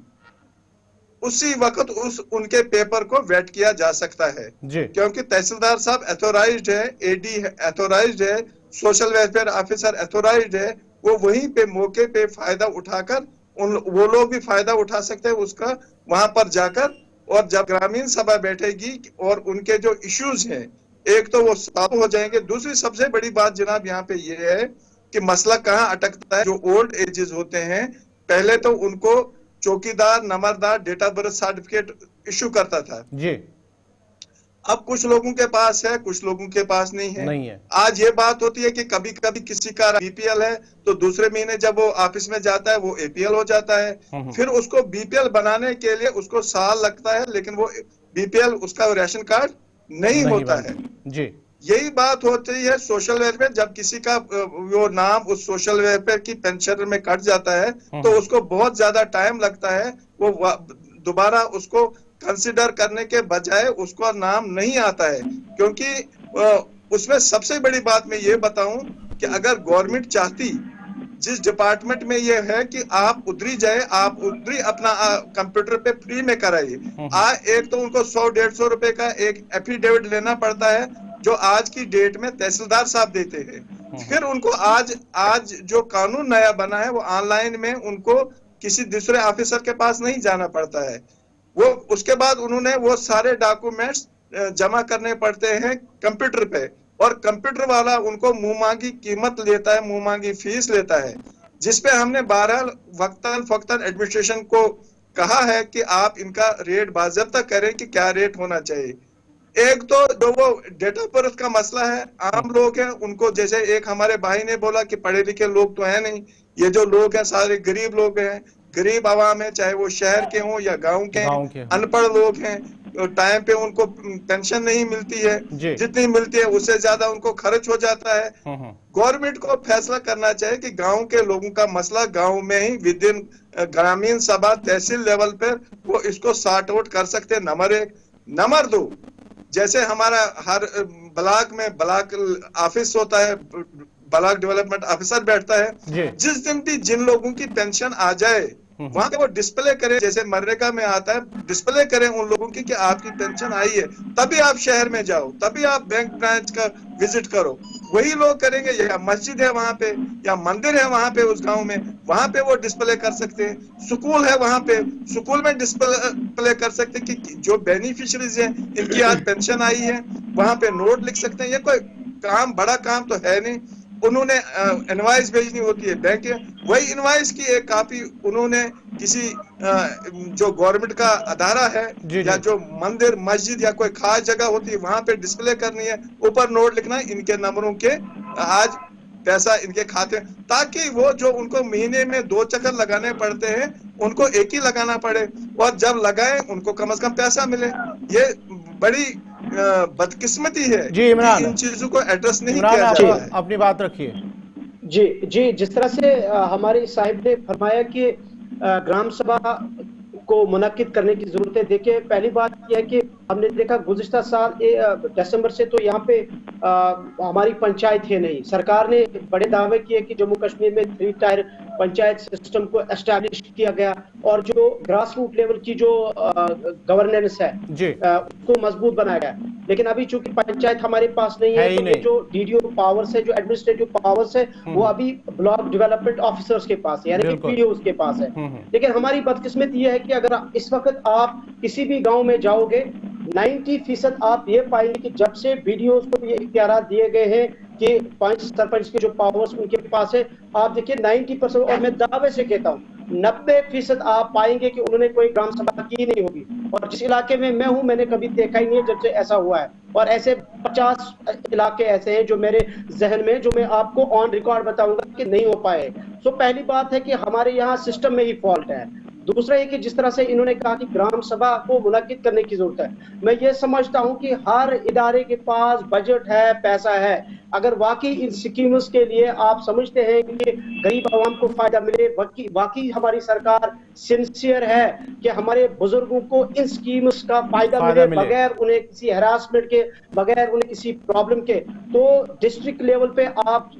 उसी वक्त उनके पेपर को वेट किया जा सकता है क्योंकि तहसीलदार साहब अथोराइज्ड है, एडी अथोराइज्ड है, सोशल वेलफेयर ऑफिसर अथोराइज्ड है। वो वहीं पे मौके पे फायदा उठाकर वो लोग भी फायदा उठा सकते हैं उसका वहां पर जाकर। और जब ग्रामीण सभा बैठेगी और उनके जो इश्यूज हैं, एक तो वो सॉल्व हो जाएंगे। दूसरी सबसे बड़ी बात जनाब यहाँ पे ये है कि मसला कहाँ अटकता है। जो ओल्ड एजेस होते हैं, पहले तो उनको चौकीदार, नंबरदार date of birth certificate issue करता था जी। अब कुछ लोगों के पास है, कुछ लोगों के पास नहीं है। आज ये बात होती है कि कभी कभी किसी का बीपीएल है तो दूसरे महीने जब वो ऑफिस में जाता है वो एपीएल हो जाता है। फिर उसको बीपीएल बनाने के लिए उसको साल लगता है, लेकिन वो बीपीएल, उसका राशन कार्ड नहीं होता है जी। यही बात होती है सोशल वेलफेयर। जब किसी का वो नाम उस सोशल वेलफेयर की पेंशन में कट जाता है तो उसको बहुत ज्यादा टाइम लगता है, वो दोबारा उसको कंसिडर करने के बजाय उसको नाम नहीं आता है। क्योंकि उसमें सबसे बड़ी बात मैं ये बताऊं कि अगर गवर्नमेंट चाहती, जिस डिपार्टमेंट में ये है कि आप उधरी जाए, आप उधरी अपना कंप्यूटर पे फ्री में कराइए। एक तो उनको 100-150 रुपए का एक एफिडेविट लेना पड़ता है जो आज की डेट में तहसीलदार साहब देते हैं। फिर उनको आज जो कानून नया बना है वो ऑनलाइन में उनको किसी दूसरे ऑफिसर के पास नहीं जाना पड़ता है। वो उसके बाद उन्होंने वो सारे डॉक्यूमेंट्स जमा करने पड़ते हैं कंप्यूटर पे, और कंप्यूटर वाला उनको मुंह मांगी कीमत लेता है, मुंह मांगी फीस लेता है, जिसपे हमने 12 वक्तन एडमिनिस्ट्रेशन को कहा है कि आप इनका रेट बाज़ाब्ता करें कि क्या रेट होना चाहिए। एक तो जो वो डेट ऑफ बर्थ का मसला है, आम लोग हैं उनको, जैसे एक हमारे भाई ने बोला कि पढ़े लिखे लोग तो है नहीं, ये जो लोग हैं सारे गरीब लोग हैं, गरीब आवाम है, चाहे वो शहर के हों या गांव के, अनपढ़ लोग हैं, तो टाइम पे उनको पेंशन नहीं मिलती है, जितनी मिलती है उससे ज्यादा उनको खर्च हो जाता है। गवर्नमेंट को फैसला करना चाहिए कि गांव के लोगों का मसला गांव में ही विद इन ग्रामीण सभा तहसील लेवल पर वो इसको सॉर्ट आउट कर सकते हैं। नंबर 1। नंबर 2, जैसे हमारा हर ब्लॉक में ब्लॉक ऑफिस होता है, ब्लॉक डेवलपमेंट ऑफिसर बैठता है, जिस दिन भी जिन लोगों की पेंशन आ जाए वहां पे वो डिस्प्ले करें, जैसे मनरेगा में आता है, डिस्प्ले करें उन लोगों की कि आपकी पेंशन आई है, तभी आप शहर में जाओ, तभी आप बैंक ब्रांच का विजिट करो। वही लोग करेंगे। या मस्जिद है वहां पे या मंदिर है वहां पे उस गांव में, वहां पे वो डिस्प्ले कर सकते हैं। स्कूल है वहां पे, स्कूल में डिस्प्ले कर सकते हैं कि जो बेनिफिशियरीज हैं इनकी आज पेंशन आई है, वहां पे नोट लिख सकते हैं। ये कोई काम, बड़ा काम तो है नहीं। उन्होंने इनवॉइस भेजनी होती है बैंक, वही इनवॉइस की एक कॉपी उन्होंने किसी जो गवर्नमेंट का अदारा है या जो मंदिर मस्जिद या कोई खास जगह होती है वहां पे डिस्प्ले करनी है, ऊपर नोट लिखना है इनके नंबरों के आज पैसा इनके खाते, ताकि वो जो उनको महीने में 2 चक्कर लगाने पड़ते हैं उनको एक ही लगाना पड़े, और जब लगाए उनको कम से कम पैसा मिले। ये बड़ी बदकिस्मती है जी इमरान, कि इन चीजों को एड्रेस नहीं इमरान किया आप जाता है। अपनी बात रखिए। जी जी, जिस तरह से हमारे साहिब ने फरमाया कि ग्राम सभा को मुनक्किद करने की जरूरत है। देखिए, पहली बात यह है कि हमने देखा गुज़िश्ता साल दिसंबर से तो यहाँ पे हमारी पंचायत है नहीं। सरकार ने बड़े दावे किए कि जम्मू कश्मीर में 3 टायर पंचायत सिस्टम को एस्टैब्लिश किया गया और जो ग्रास रूट लेवल की जो गवर्नेंस है उसको मजबूत बनाया गया। लेकिन अभी चूंकि पंचायत हमारे पास नहीं है, तो ये जो डीडीओ पावर्स है, जो एडमिनिस्ट्रेटिव पावर्स है, वो अभी ब्लॉक डेवलपमेंट ऑफिसर्स के पास है, यानी कि पीडीओ के पास है। लेकिन हमारी बदकिस्मत ये है कि अगर इस वक्त आप किसी भी गांव में जाओगे, 90% आप ये पाएंगे कि जब से बीडीओ को ये इख्तियार दिए गए हैं कि पंच सरपंच के जो पावर्स उनके पास है, आप देखिए 90%, और मैं दावे से कहता हूँ 90% आप पाएंगे कि उन्होंने कोई ग्राम सभा की नहीं होगी। और जिस इलाके में मैं हूं, मैंने कभी देखा ही नहीं है जब से ऐसा हुआ है। और ऐसे 50 इलाके ऐसे हैं जो मेरे जहन में, जो मैं आपको ऑन रिकॉर्ड बताऊंगा कि नहीं हो पाए। तो पहली बात है कि हमारे यहाँ सिस्टम में ही फॉल्ट है। दूसरा है कि जिस तरह से इन्होंने कहा कि ग्राम सभा को मुनक्किद करने की जरूरत है, मैं ये समझता हूं कि हर इदारे के पास बजट है, पैसा है। अगर वाकई इन स्कीम्स के लिए आप समझते हैं कि गरीब आवाम को फायदा मिले, वाकई हमारी सरकार सिंसियर है कि हमारे बुजुर्गों को इन स्कीम्स का फायदा मिले बगैर उन्हें किसी हरासमेंट के, बगैर उन्हें किसी प्रॉब्लम के, तो डिस्ट्रिक्ट लेवल पे आप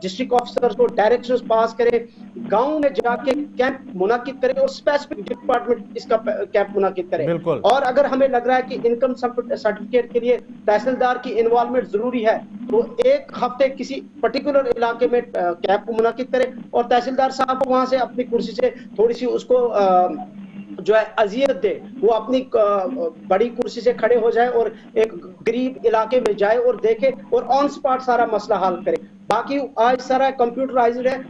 डिस्ट्रिक्ट ऑफिसर्स को डायरेक्शंस पास करें, गांव में जाके कैंप मुनाकिद करें और स्पेसिफिक डिपार्टमेंट इसका कैंप मुनाकिद करें। और अगर हमें लग रहा है कि इनकम सर्टिफिकेट के लिए तहसीलदार की इन्वॉल्वमेंट जरूरी है, तो एक हफ्ते किसी पर्टिकुलर इलाके में कैंप मुनाकिद करें और तहसीलदार साहब को वहां से अपनी कुर्सी से थोड़ी सी उसको जो है अजियत दे, वो अपनी बड़ी कुर्सी से खड़े हो जाए और एक गरीब इलाके में जाए और देखे और ऑन स्पॉट सारा मसला हल करे। बाकी आज सारा कंप्यूटराइज्ड है।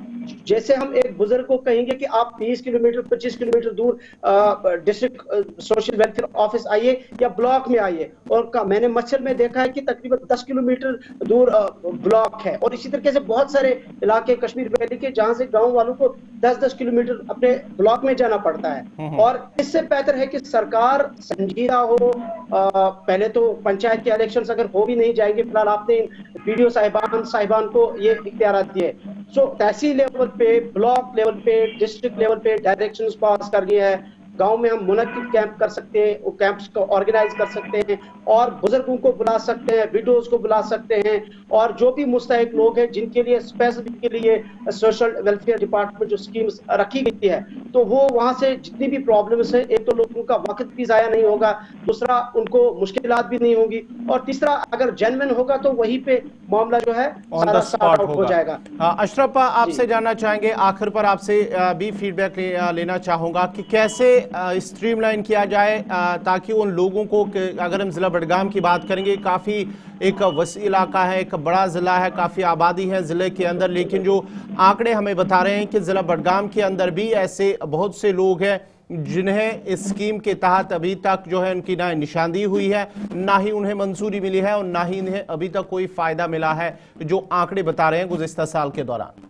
जैसे हम एक बुजुर्ग को कहेंगे कि आप 30 किलोमीटर 25 किलोमीटर दूर डिस्ट्रिक्ट सोशल वेलफेयर ऑफिस आइए या ब्लॉक में आइए, और मैंने मच्छर में देखा है कि तकरीबन 10 किलोमीटर दूर ब्लॉक है। और इसी तरीके से बहुत सारे इलाके कश्मीर वैली के जहां से गांव वालों को 10-10 किलोमीटर अपने ब्लॉक में जाना पड़ता है। और इससे बेहतर है कि सरकार संजीदा हो। पहले तो पंचायत के इलेक्शन अगर हो भी नहीं जाएंगे, फिलहाल आपने वीडियो साहिबान को ये इख्तियार दिए, सो तहसील लेवल पे, ब्लॉक लेवल पे, डिस्ट्रिक्ट लेवल पे डायरेक्शंस पास कर दिए हैं। गांव में हम मुनक्किद कैंप कर सकते हैं, वो कैंप्स को ऑर्गेनाइज कर सकते हैं और बुजुर्गों को बुला सकते हैं, विडोज को बुला सकते हैं, और जो भी मुस्तहिक लोग हैं जिनके लिए स्पेसिफिक के लिए सोशल वेलफेयर डिपार्टमेंट जो स्कीम्स रखी गई है, तो वो वहां से जितनी भी प्रॉब्लम्स है, एक तो लोगों का वक्त भी जाया नहीं होगा, दूसरा उनको मुश्किलात भी नहीं होगी, और तीसरा अगर जेन्युइन होगा तो वहीं पे मामला जो है सारा सॉर्ट आउट हो जाएगा। अशरफ, आपसे जानना चाहेंगे, आखिर पर आपसे भी फीडबैक लेना चाहूंगा कि कैसे स्ट्रीमलाइन किया जाए ताकि उन लोगों को, अगर हम जिला बडगाम की बात करेंगे, काफ़ी एक वसी इलाका है, एक बड़ा ज़िला है, काफ़ी आबादी है ज़िले के अंदर, लेकिन जो आंकड़े हमें बता रहे हैं कि ज़िला बडगाम के अंदर भी ऐसे बहुत से लोग हैं जिन्हें इस स्कीम के तहत अभी तक जो है उनकी ना निशानदेही हुई है, ना ही उन्हें मंजूरी मिली है और ना ही इन्हें अभी तक कोई फ़ायदा मिला है, जो आंकड़े बता रहे हैं गुज़िश्ता साल के दौरान।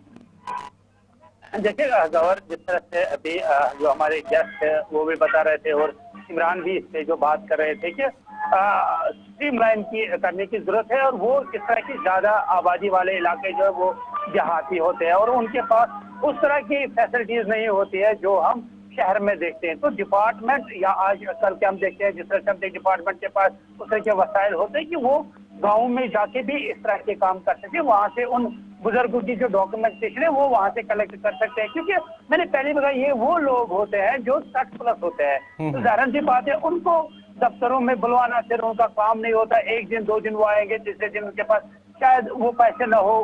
देखिए गौर, जिस तरह से अभी जो हमारे गेस्ट है वो भी बता रहे थे और इमरान भी इससे जो बात कर रहे थे कि स्ट्रीमलाइन की करने की जरूरत है, और वो इस तरह की ज्यादा आबादी वाले इलाके जो है वो देहाती होते हैं और उनके पास उस तरह की फैसिलिटीज नहीं होती है जो हम शहर में देखते हैं। तो डिपार्टमेंट या आज कल के हम देखते हैं जिस तरह से डिपार्टमेंट के पास उस तरह के वसाइल होते हैं कि वो गाँव में जाके भी इस तरह के काम कर सके, वहां से उन बुजुर्गों की जो डॉक्यूमेंटेशन है वो वहां से कलेक्ट कर सकते हैं। क्योंकि मैंने पहले बताया, ये वो लोग होते हैं जो 60+ होते हैं, तो जाहिर सी बात है उनको दफ्तरों में बुलवाना सिर्फ उनका काम नहीं होता। एक दिन 2 दिन वो आएंगे, तीसरे दिन उनके पास शायद वो पैसे न हो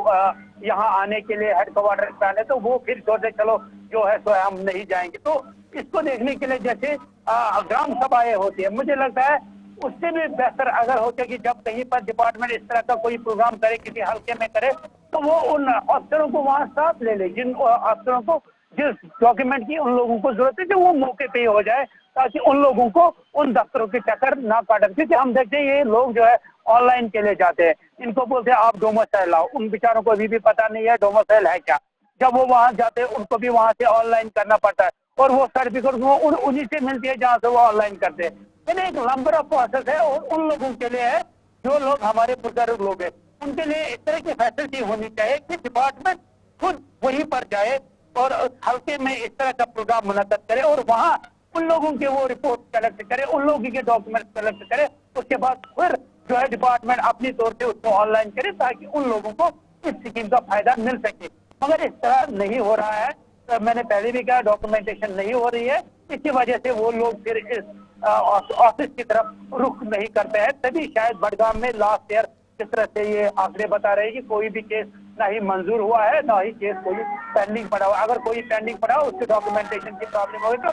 यहाँ आने के लिए, हेडक्वार्टर पे आने, तो वो फिर सोचे चलो जो है सो हम नहीं जाएंगे। तो इसको देखने के लिए जैसे ग्राम सभाएं होती है, मुझे लगता है उससे भी बेहतर अगर होता कि जब कहीं पर डिपार्टमेंट इस तरह का कोई प्रोग्राम करे, किसी हल्के में करे, तो वो उन अफसरों को वहां साथ ले ले, जिन अफसरों को जिस डॉक्यूमेंट की उन लोगों को जरूरत है, जो वो मौके पे ही हो जाए, ताकि उन लोगों को उन दफ्तरों के चक्कर ना काटन। क्योंकि हम देखते हैं ये लोग जो है ऑनलाइन के लिए जाते हैं, इनको बोलते हैं आप डोमिसाइल लाओ, उन बेचारों को अभी भी पता नहीं है डोमिसाइल है क्या। जब वो वहां जाते हैं उनको भी वहां से ऑनलाइन करना पड़ता है, और वो सर्टिफिकेट वो उन्हीं से मिलती है जहाँ से वो ऑनलाइन करते हैं। यानी एक लंबर ऑफ प्रोसेस है और उन लोगों के लिए है जो लोग हमारे बुजुर्ग लोग हैं, उनके लिए इस तरह की फैसिलिटी होनी चाहिए कि डिपार्टमेंट खुद वहीं पर जाए और हल्के में इस तरह का प्रोग्राम मुनक्कद करे और वहाँ उन लोगों के वो रिपोर्ट कलेक्ट करे, उन लोगों के डॉक्यूमेंट कलेक्ट करे, उसके बाद फिर जो है डिपार्टमेंट अपनी तौर से उसको ऑनलाइन करे ताकि उन लोगों को इस स्कीम का फायदा मिल सके। मगर इस तरह नहीं हो रहा है। तो मैंने पहले भी कहा डॉक्यूमेंटेशन नहीं हो रही है, इसकी वजह से वो लोग फिर इस ऑफिस की तरफ रुख नहीं करते हैं। तभी शायद बड़गाम में लास्ट ईयर जिस तरह से ये आंकड़े बता रहे हैं कि कोई भी केस ना ही मंजूर हुआ है ना ही केस कोई पेंडिंग पड़ा हुआ। अगर कोई पेंडिंग पड़ा हो उसके डॉक्यूमेंटेशन की प्रॉब्लम होगी तो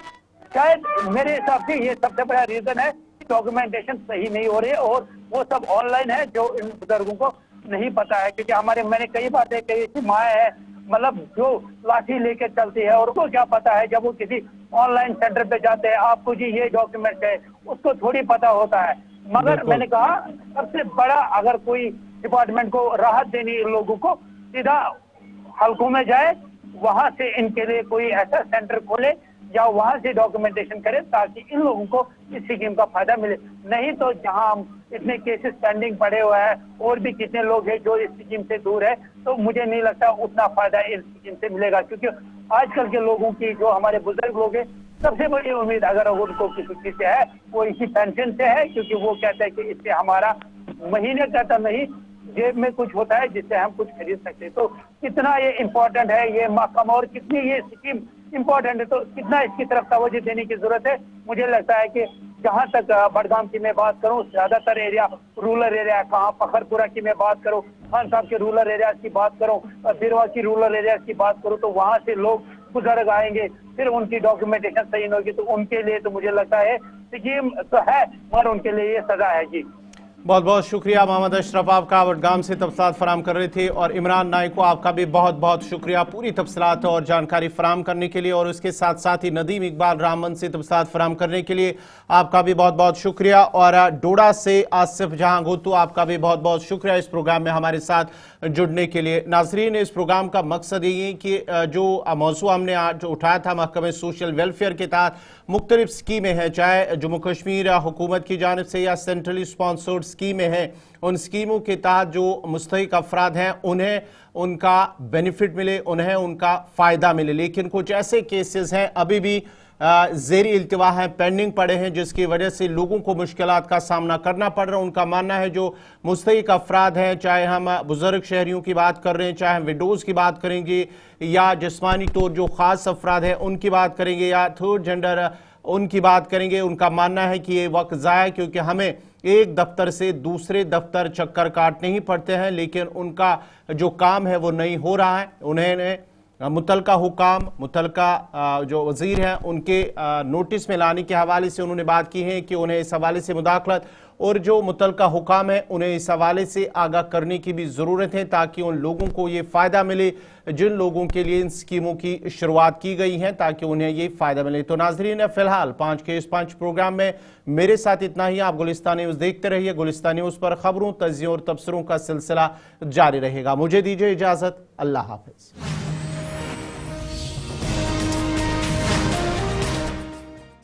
शायद मेरे हिसाब से ये सबसे बड़ा रीजन है कि डॉक्यूमेंटेशन सही नहीं हो रही है और वो सब ऑनलाइन है जो इन बुजुर्गों को नहीं पता है। क्योंकि मैंने कई बातें कही ऐसी माँ है मतलब जो लाठी लेके चलती है और उसको क्या पता है जब वो किसी ऑनलाइन सेंटर पे जाते हैं आपको जी ये डॉक्यूमेंट है, उसको थोड़ी पता होता है। मगर मैंने कहा सबसे बड़ा अगर कोई डिपार्टमेंट को राहत देनी इन लोगों को सीधा हल्कों में जाए, वहां से इनके लिए कोई ऐसा सेंटर खोले या वहां से डॉक्यूमेंटेशन करे ताकि इन लोगों को इस स्कीम का फायदा मिले। नहीं तो जहां हम इतने केसेस पेंडिंग पड़े हुए हैं और भी कितने लोग हैं जो इस स्कीम से दूर है, तो मुझे नहीं लगता उतना फायदा इस स्कीम से मिलेगा। क्योंकि आजकल के लोगों की जो हमारे बुजुर्ग लोग हैं सबसे बड़ी उम्मीद अगर उनको किसी चीज से है वो इसी पेंशन से है, क्योंकि वो कहते हैं कि इससे हमारा महीने का तो नहीं जेब में कुछ होता है जिससे हम कुछ खरीद सकते हैं। तो कितना ये इम्पोर्टेंट है ये मकाम और कितनी ये स्कीम इम्पोर्टेंट है, तो कितना इसकी तरफ तवज्जो देने की जरूरत है। मुझे लगता है कि जहां तक बड़गाम की मैं बात करूं, ज्यादातर एरिया रूरल एरिया, कहाँ पखरपुरा की मैं बात करूं, खान साहब के रूरल एरिया की बात करूं, बिरवा की रूरल एरिया की बात करूं, तो वहां से लोग बुजुर्ग आएंगे, फिर उनकी डॉक्यूमेंटेशन सही नहीं होगी, तो उनके लिए तो मुझे लगता है स्कीम तो है मगर उनके लिए ये सजा है। जी बहुत बहुत शुक्रिया मोहम्मद अशरफ, आपका बड़गाम से तफसीलात फराम कर रहे थे, और इमरान नाइक को आपका भी बहुत बहुत शुक्रिया पूरी तफसीलात और जानकारी फराम करने के लिए, और उसके साथ साथ ही नदीम इकबाल रामबन से तफसीलात फराम करने के लिए आपका भी बहुत बहुत शुक्रिया, और डोडा से आसिफ जहां गोतू आपका भी बहुत बहुत शुक्रिया इस प्रोग्राम में हमारे साथ जुड़ने के लिए। नाजरीन, इस प्रोग्राम का मकसद यही है कि जो मौजू हमने आज उठाया था महकमे सोशल वेलफेयर के तहत मुख्तलिफ स्कीमें हैं, चाहे जम्मू कश्मीर हुकूमत की जानिब से या सेंट्रली स्पॉन्सर्ड स्कीमें हैं, उन स्कीमों के तहत जो मुस्तहिक अफराद हैं उन्हें उनका बेनिफिट मिले, उन्हें उनका फ़ायदा मिले। लेकिन कुछ ऐसे केसेस हैं अभी भी ज़ेरी इल्तिवा हैं, पेंडिंग पड़े हैं, जिसकी वजह से लोगों को मुश्किलात का सामना करना पड़ रहा है। उनका मानना है जो मुस्तहिक अफराद हैं, चाहे हम बुजुर्ग शहरियों की बात कर रहे हैं, चाहे हम विडोज़ की बात करेंगे या जिस्मानी तौर जो ख़ास अफराद हैं उनकी बात करेंगे या थर्ड जेंडर उनकी बात करेंगे, उनका मानना है कि ये वक्त ज़ाया, क्योंकि हमें एक दफ्तर से दूसरे दफ्तर चक्कर काटने ही पड़ते हैं, लेकिन उनका जो काम है वो नहीं हो रहा है। उन्हें मुतलका हुकाम, मुतलका जो वज़ीर हैं उनके नोटिस में लाने के हवाले से उन्होंने बात की है कि उन्हें इस हवाले से मुदाखलत, और जो मुतलका हुकाम है उन्हें इस हवाले से आगाह करने की भी ज़रूरत है ताकि उन लोगों को ये फ़ायदा मिले जिन लोगों के लिए इन स्कीमों की शुरुआत की गई हैं, ताकि उन्हें ये फ़ायदा मिले। तो नाजरीन, फ़िलहाल 5 के इस 5 प्रोग्राम में मेरे साथ इतना ही। आप गुलिस्तान न्यूज़ देखते रहिए। गुलिस्तान न्यूज़ पर खबरों, तज्ज़ियों और तबसरों का सिलसिला जारी रहेगा। मुझे दीजिए इजाज़त। अल्लाह हाफ़िज़।